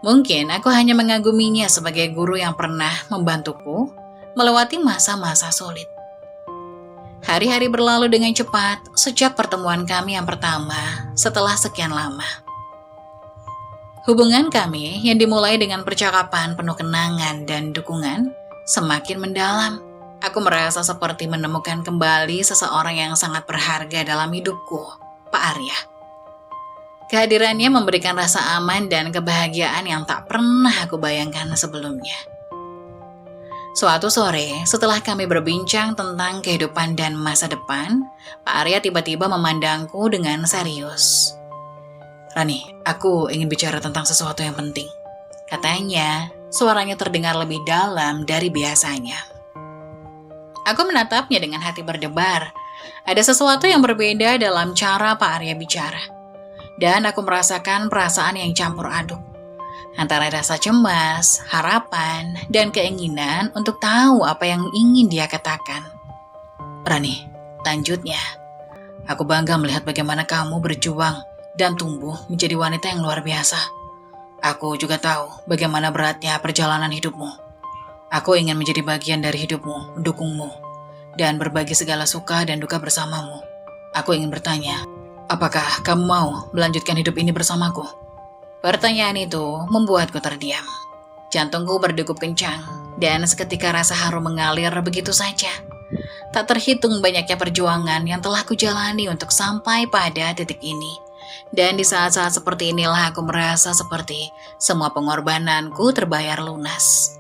Mungkin aku hanya mengaguminya sebagai guru yang pernah membantuku melewati masa-masa sulit. Hari-hari berlalu dengan cepat sejak pertemuan kami yang pertama setelah sekian lama. Hubungan kami yang dimulai dengan percakapan penuh kenangan dan dukungan semakin mendalam. Aku merasa seperti menemukan kembali seseorang yang sangat berharga dalam hidupku, Pak Arya. Kehadirannya memberikan rasa aman dan kebahagiaan yang tak pernah aku bayangkan sebelumnya. Suatu sore, setelah kami berbincang tentang kehidupan dan masa depan, Pak Arya tiba-tiba memandangku dengan serius. Rani, aku ingin bicara tentang sesuatu yang penting. Katanya, suaranya terdengar lebih dalam dari biasanya. Aku menatapnya dengan hati berdebar. Ada sesuatu yang berbeda dalam cara Pak Arya bicara. Dan aku merasakan perasaan yang campur aduk. Antara rasa cemas, harapan, dan keinginan untuk tahu apa yang ingin dia katakan. Rani, lanjutnya. Aku bangga melihat bagaimana kamu berjuang dan tumbuh menjadi wanita yang luar biasa. Aku juga tahu bagaimana beratnya perjalanan hidupmu. Aku ingin menjadi bagian dari hidupmu, mendukungmu, dan berbagi segala suka dan duka bersamamu. Aku ingin bertanya, apakah kamu mau melanjutkan hidup ini bersamaku? Pertanyaan itu membuatku terdiam. Jantungku berdegup kencang, dan seketika rasa haru mengalir begitu saja. Tak terhitung banyaknya perjuangan yang telah kujalani untuk sampai pada titik ini. Dan di saat-saat seperti inilah aku merasa seperti semua pengorbananku terbayar lunas.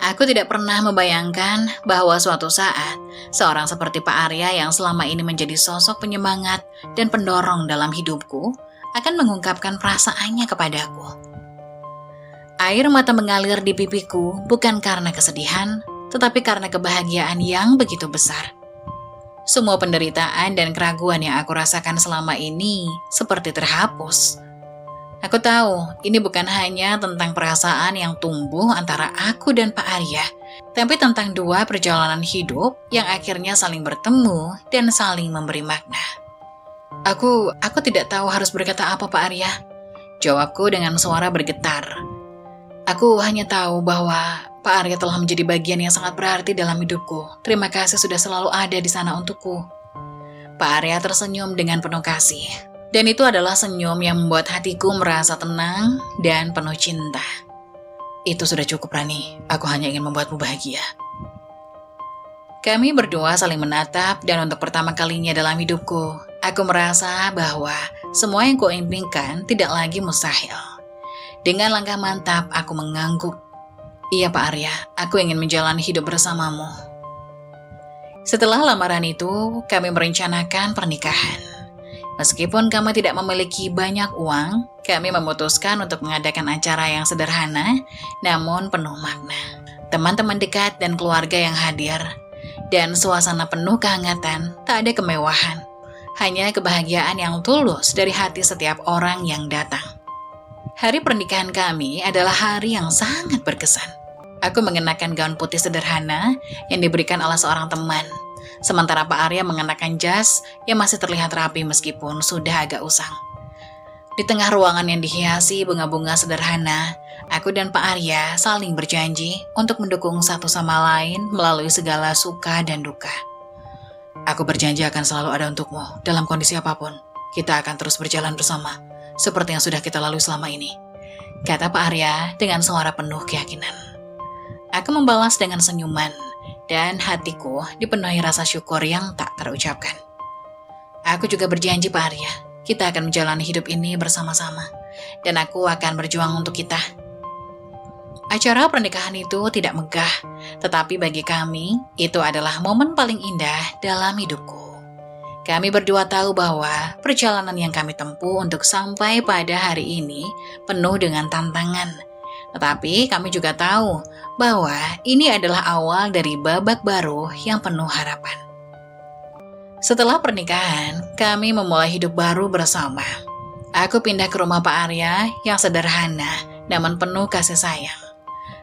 Aku tidak pernah membayangkan bahwa suatu saat, seorang seperti Pak Arya yang selama ini menjadi sosok penyemangat dan pendorong dalam hidupku, akan mengungkapkan perasaannya kepadaku. Air mata mengalir di pipiku bukan karena kesedihan, tetapi karena kebahagiaan yang begitu besar. Semua penderitaan dan keraguan yang aku rasakan selama ini seperti terhapus. Aku tahu ini bukan hanya tentang perasaan yang tumbuh antara aku dan Pak Arya, tapi tentang dua perjalanan hidup yang akhirnya saling bertemu dan saling memberi makna. Aku tidak tahu harus berkata apa, Pak Arya. Jawabku dengan suara bergetar. Aku hanya tahu bahwa Pak Arya telah menjadi bagian yang sangat berarti dalam hidupku. Terima kasih sudah selalu ada di sana untukku. Pak Arya tersenyum dengan penuh kasih. Dan itu adalah senyum yang membuat hatiku merasa tenang dan penuh cinta. Itu sudah cukup, Rani. Aku hanya ingin membuatmu bahagia. Kami berdua saling menatap dan untuk pertama kalinya dalam hidupku, aku merasa bahwa semua yang kuimpikan tidak lagi mustahil. Dengan langkah mantap, aku mengangguk. Iya Pak Arya, aku ingin menjalani hidup bersamamu. Setelah lamaran itu, kami merencanakan pernikahan. Meskipun kami tidak memiliki banyak uang, kami memutuskan untuk mengadakan acara yang sederhana, namun penuh makna. Teman-teman dekat dan keluarga yang hadir, dan suasana penuh kehangatan, tak ada kemewahan. Hanya kebahagiaan yang tulus dari hati setiap orang yang datang. Hari pernikahan kami adalah hari yang sangat berkesan. Aku mengenakan gaun putih sederhana yang diberikan oleh seorang teman. Sementara Pak Arya mengenakan jas yang masih terlihat rapi meskipun sudah agak usang. Di tengah ruangan yang dihiasi bunga-bunga sederhana, aku dan Pak Arya saling berjanji untuk mendukung satu sama lain melalui segala suka dan duka. Aku berjanji akan selalu ada untukmu dalam kondisi apapun. Kita akan terus berjalan bersama, seperti yang sudah kita lalui selama ini, kata Pak Arya dengan suara penuh keyakinan. Aku membalas dengan senyuman, dan hatiku dipenuhi rasa syukur yang tak terucapkan. Aku juga berjanji Pak Arya, kita akan menjalani hidup ini bersama-sama, dan aku akan berjuang untuk kita. Acara pernikahan itu tidak megah, tetapi bagi kami, itu adalah momen paling indah dalam hidupku. Kami berdua tahu bahwa perjalanan yang kami tempuh untuk sampai pada hari ini penuh dengan tantangan. Tetapi kami juga tahu bahwa ini adalah awal dari babak baru yang penuh harapan. Setelah pernikahan, kami memulai hidup baru bersama. Aku pindah ke rumah Pak Arya yang sederhana namun penuh kasih sayang.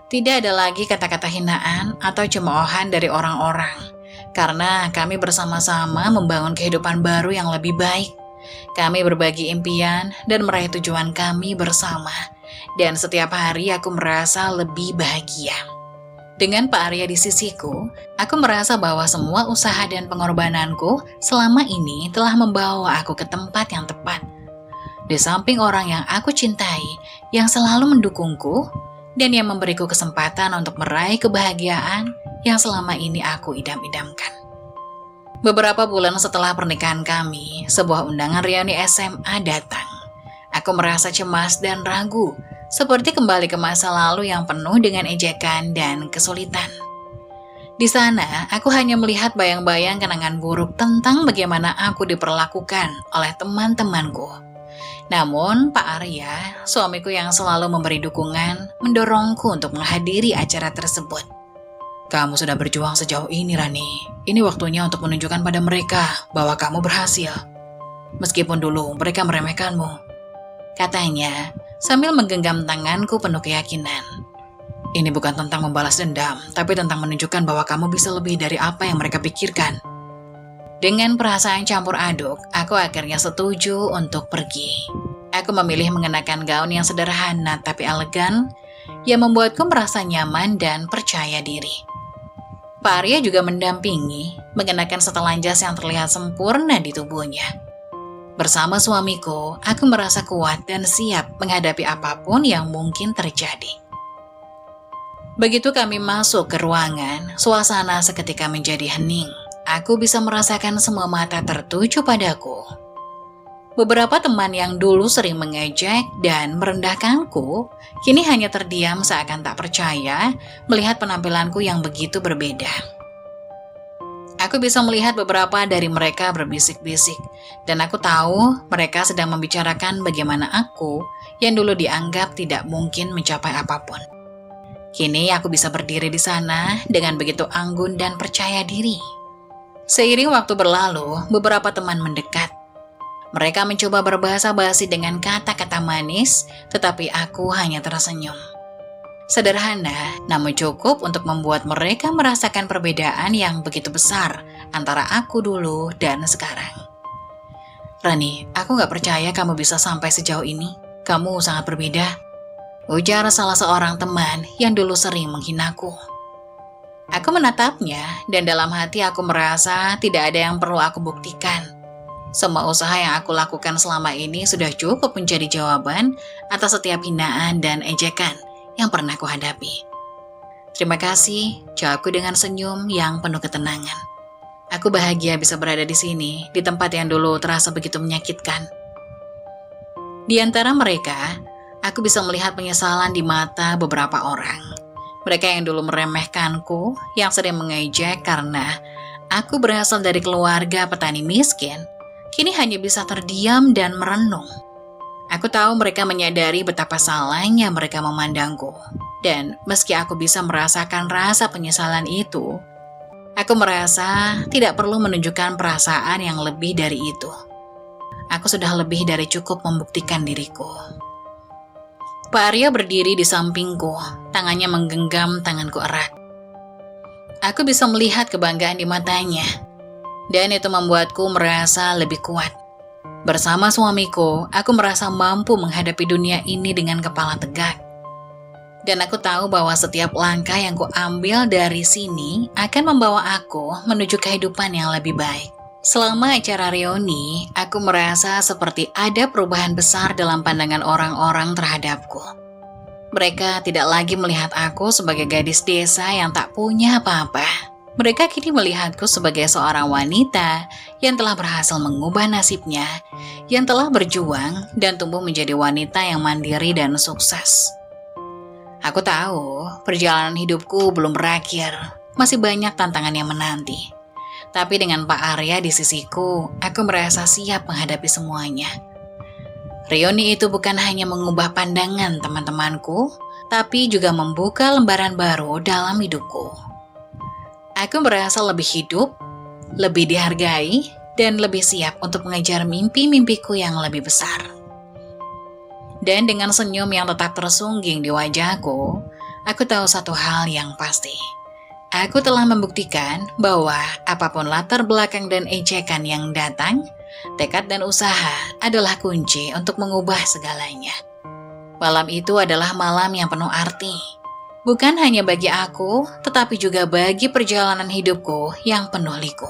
Tidak ada lagi kata-kata hinaan atau cemoohan dari orang-orang, karena kami bersama-sama membangun kehidupan baru yang lebih baik. Kami berbagi impian dan meraih tujuan kami bersama, dan setiap hari aku merasa lebih bahagia. Dengan Pak Arya di sisiku, aku merasa bahwa semua usaha dan pengorbananku selama ini telah membawa aku ke tempat yang tepat. Di samping orang yang aku cintai, yang selalu mendukungku, dan yang memberiku kesempatan untuk meraih kebahagiaan yang selama ini aku idam-idamkan. Beberapa bulan setelah pernikahan kami, sebuah undangan reuni SMA datang. Aku merasa cemas dan ragu, seperti kembali ke masa lalu yang penuh dengan ejekan dan kesulitan. Di sana, aku hanya melihat bayang-bayang kenangan buruk tentang bagaimana aku diperlakukan oleh teman-temanku. Namun, Pak Arya, suamiku yang selalu memberi dukungan, mendorongku untuk menghadiri acara tersebut. Kamu sudah berjuang sejauh ini, Rani. Ini waktunya untuk menunjukkan pada mereka bahwa kamu berhasil. Meskipun dulu mereka meremehkanmu, katanya sambil menggenggam tanganku penuh keyakinan. Ini bukan tentang membalas dendam, tapi tentang menunjukkan bahwa kamu bisa lebih dari apa yang mereka pikirkan. Dengan perasaan campur aduk, aku akhirnya setuju untuk pergi. Aku memilih mengenakan gaun yang sederhana tapi elegan, yang membuatku merasa nyaman dan percaya diri. Pak Arya juga mendampingi, mengenakan setelan jas yang terlihat sempurna di tubuhnya. Bersama suamiku, aku merasa kuat dan siap menghadapi apapun yang mungkin terjadi. Begitu kami masuk ke ruangan, suasana seketika menjadi hening. Aku bisa merasakan semua mata tertuju padaku. Beberapa teman yang dulu sering mengejek dan merendahkanku, kini hanya terdiam seakan tak percaya melihat penampilanku yang begitu berbeda. Aku bisa melihat beberapa dari mereka berbisik-bisik, dan aku tahu mereka sedang membicarakan bagaimana aku yang dulu dianggap tidak mungkin mencapai apapun. Kini aku bisa berdiri di sana dengan begitu anggun dan percaya diri. Seiring waktu berlalu, beberapa teman mendekat. Mereka mencoba berbahasa basi dengan kata-kata manis, tetapi aku hanya tersenyum. Sederhana, namun cukup untuk membuat mereka merasakan perbedaan yang begitu besar antara aku dulu dan sekarang. Rani, aku gak percaya kamu bisa sampai sejauh ini. Kamu sangat berbeda, ujar salah seorang teman yang dulu sering menghinaku. Aku menatapnya dan dalam hati aku merasa tidak ada yang perlu aku buktikan. Semua usaha yang aku lakukan selama ini sudah cukup menjadi jawaban atas setiap hinaan dan ejekan yang pernah aku hadapi. Terima kasih, jawabku dengan senyum yang penuh ketenangan. Aku bahagia bisa berada di sini, di tempat yang dulu terasa begitu menyakitkan. Di antara mereka, aku bisa melihat penyesalan di mata beberapa orang. Mereka yang dulu meremehkanku, yang sering mengejek karena aku berasal dari keluarga petani miskin, kini hanya bisa terdiam dan merenung. Aku tahu mereka menyadari betapa salahnya mereka memandangku. Dan meski aku bisa merasakan rasa penyesalan itu, aku merasa tidak perlu menunjukkan perasaan yang lebih dari itu. Aku sudah lebih dari cukup membuktikan diriku. Pak Arya berdiri di sampingku, tangannya menggenggam tanganku erat. Aku bisa melihat kebanggaan di matanya, dan itu membuatku merasa lebih kuat. Bersama suamiku, aku merasa mampu menghadapi dunia ini dengan kepala tegak. Dan aku tahu bahwa setiap langkah yang kuambil dari sini akan membawa aku menuju kehidupan yang lebih baik. Selama acara reuni, aku merasa seperti ada perubahan besar dalam pandangan orang-orang terhadapku. Mereka tidak lagi melihat aku sebagai gadis desa yang tak punya apa-apa. Mereka kini melihatku sebagai seorang wanita yang telah berhasil mengubah nasibnya, yang telah berjuang dan tumbuh menjadi wanita yang mandiri dan sukses. Aku tahu perjalanan hidupku belum berakhir, masih banyak tantangan yang menanti. Tapi dengan Pak Arya di sisiku, aku merasa siap menghadapi semuanya. Reuni itu bukan hanya mengubah pandangan teman-temanku, tapi juga membuka lembaran baru dalam hidupku. Aku merasa lebih hidup, lebih dihargai, dan lebih siap untuk mengejar mimpi-mimpiku yang lebih besar. Dan dengan senyum yang tetap tersungging di wajahku, aku tahu satu hal yang pasti. Aku telah membuktikan bahwa apapun latar belakang dan ejekan yang datang, tekad dan usaha adalah kunci untuk mengubah segalanya. Malam itu adalah malam yang penuh arti. Bukan hanya bagi aku, tetapi juga bagi perjalanan hidupku yang penuh liku.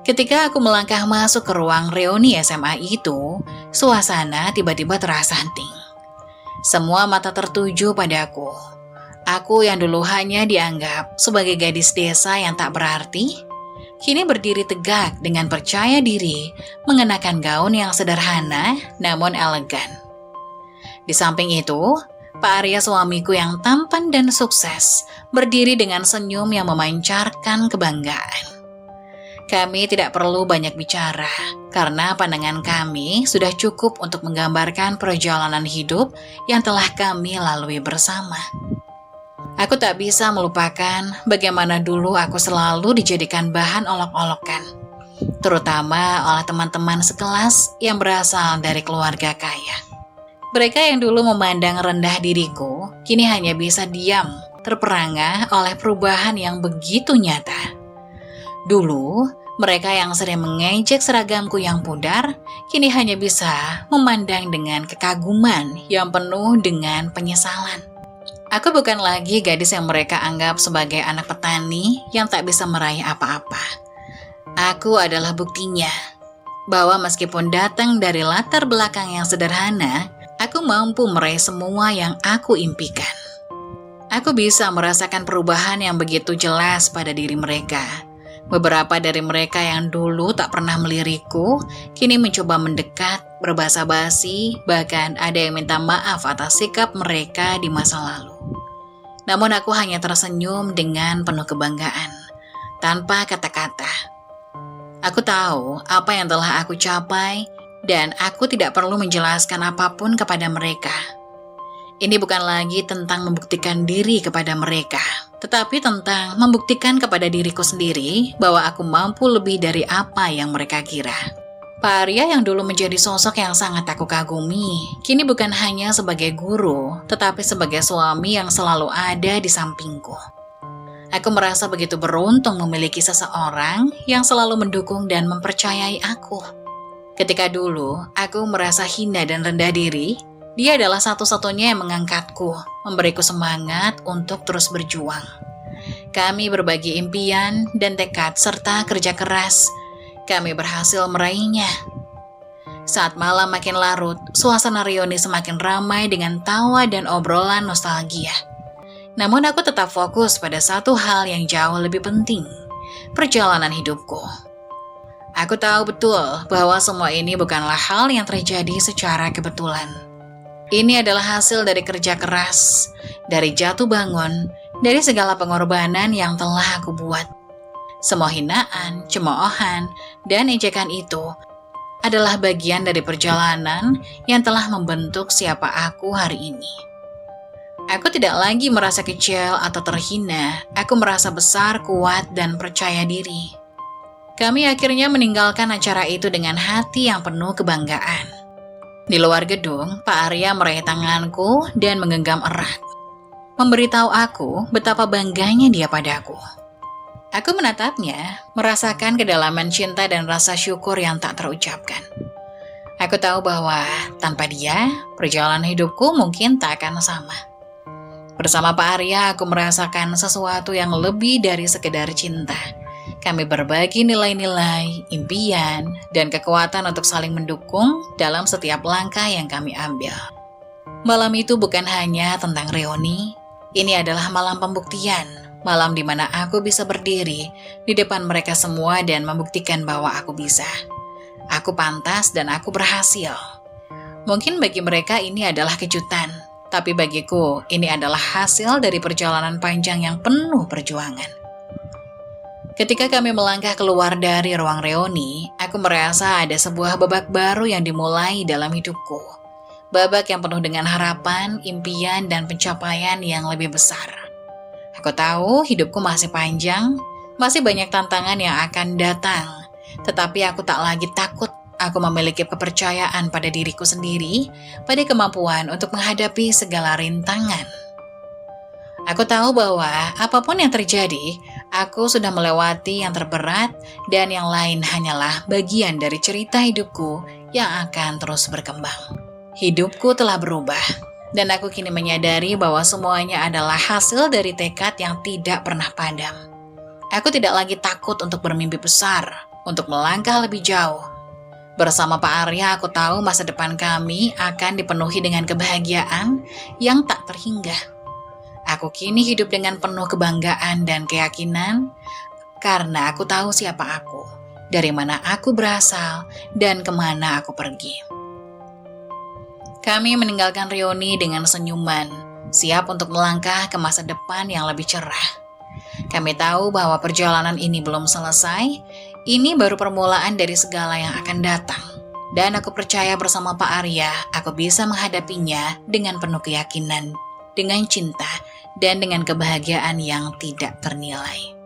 Ketika aku melangkah masuk ke ruang reuni SMA itu, suasana tiba-tiba terasa hening. Semua mata tertuju padaku. Aku yang dulu hanya dianggap sebagai gadis desa yang tak berarti, kini berdiri tegak dengan percaya diri mengenakan gaun yang sederhana namun elegan. Di samping itu, Pak Arya suamiku yang tampan dan sukses berdiri dengan senyum yang memancarkan kebanggaan. Kami tidak perlu banyak bicara karena pandangan kami sudah cukup untuk menggambarkan perjalanan hidup yang telah kami lalui bersama. Aku tak bisa melupakan bagaimana dulu aku selalu dijadikan bahan olok-olokan, terutama oleh teman-teman sekelas yang berasal dari keluarga kaya. Mereka yang dulu memandang rendah diriku, kini hanya bisa diam, terperangah oleh perubahan yang begitu nyata. Dulu, mereka yang sering mengejek seragamku yang pudar, kini hanya bisa memandang dengan kekaguman yang penuh dengan penyesalan. Aku bukan lagi gadis yang mereka anggap sebagai anak petani yang tak bisa meraih apa-apa. Aku adalah buktinya bahwa meskipun datang dari latar belakang yang sederhana, aku mampu meraih semua yang aku impikan. Aku bisa merasakan perubahan yang begitu jelas pada diri mereka. Beberapa dari mereka yang dulu tak pernah melirikku, kini mencoba mendekat, berbahasa basi, bahkan ada yang minta maaf atas sikap mereka di masa lalu. Namun aku hanya tersenyum dengan penuh kebanggaan, tanpa kata-kata. Aku tahu apa yang telah aku capai, dan aku tidak perlu menjelaskan apapun kepada mereka. Ini bukan lagi tentang membuktikan diri kepada mereka, tetapi tentang membuktikan kepada diriku sendiri bahwa aku mampu lebih dari apa yang mereka kira. Pak Arya yang dulu menjadi sosok yang sangat aku kagumi, kini bukan hanya sebagai guru, tetapi sebagai suami yang selalu ada di sampingku. Aku merasa begitu beruntung memiliki seseorang yang selalu mendukung dan mempercayai aku. Ketika dulu aku merasa hina dan rendah diri, dia adalah satu-satunya yang mengangkatku, memberiku semangat untuk terus berjuang. Kami berbagi impian dan tekad serta kerja keras. Kami berhasil meraihnya. Saat malam makin larut, suasana reuni semakin ramai dengan tawa dan obrolan nostalgia. Namun aku tetap fokus pada satu hal yang jauh lebih penting, perjalanan hidupku. Aku tahu betul bahwa semua ini bukanlah hal yang terjadi secara kebetulan. Ini adalah hasil dari kerja keras, dari jatuh bangun, dari segala pengorbanan yang telah aku buat. Semua hinaan, cemoohan, dan ejekan itu adalah bagian dari perjalanan yang telah membentuk siapa aku hari ini. Aku tidak lagi merasa kecil atau terhina, aku merasa besar, kuat, dan percaya diri. Kami akhirnya meninggalkan acara itu dengan hati yang penuh kebanggaan. Di luar gedung, Pak Arya meraih tanganku dan menggenggam erat, memberitahu aku betapa bangganya dia padaku. Aku menatapnya, merasakan kedalaman cinta dan rasa syukur yang tak terucapkan. Aku tahu bahwa tanpa dia, perjalanan hidupku mungkin tak akan sama. Bersama Pak Arya, aku merasakan sesuatu yang lebih dari sekedar cinta. Kami berbagi nilai-nilai, impian, dan kekuatan untuk saling mendukung dalam setiap langkah yang kami ambil. Malam itu bukan hanya tentang reuni, ini adalah malam pembuktian. Malam di mana aku bisa berdiri di depan mereka semua dan membuktikan bahwa aku bisa. Aku pantas dan aku berhasil. Mungkin bagi mereka ini adalah kejutan, tapi bagiku ini adalah hasil dari perjalanan panjang yang penuh perjuangan. Ketika kami melangkah keluar dari ruang reuni, aku merasa ada sebuah babak baru yang dimulai dalam hidupku. Babak yang penuh dengan harapan, impian, dan pencapaian yang lebih besar. Aku tahu hidupku masih panjang, masih banyak tantangan yang akan datang. Tetapi aku tak lagi takut. Aku memiliki kepercayaan pada diriku sendiri, pada kemampuan untuk menghadapi segala rintangan. Aku tahu bahwa apapun yang terjadi, aku sudah melewati yang terberat dan yang lain hanyalah bagian dari cerita hidupku yang akan terus berkembang. Hidupku telah berubah. Dan aku kini menyadari bahwa semuanya adalah hasil dari tekad yang tidak pernah padam. Aku tidak lagi takut untuk bermimpi besar, untuk melangkah lebih jauh. Bersama Pak Arya, aku tahu masa depan kami akan dipenuhi dengan kebahagiaan yang tak terhingga. Aku kini hidup dengan penuh kebanggaan dan keyakinan, karena aku tahu siapa aku, dari mana aku berasal, dan kemana aku pergi. Kami meninggalkan reuni dengan senyuman, siap untuk melangkah ke masa depan yang lebih cerah. Kami tahu bahwa perjalanan ini belum selesai, ini baru permulaan dari segala yang akan datang. Dan aku percaya bersama Pak Arya, aku bisa menghadapinya dengan penuh keyakinan, dengan cinta, dan dengan kebahagiaan yang tidak ternilai.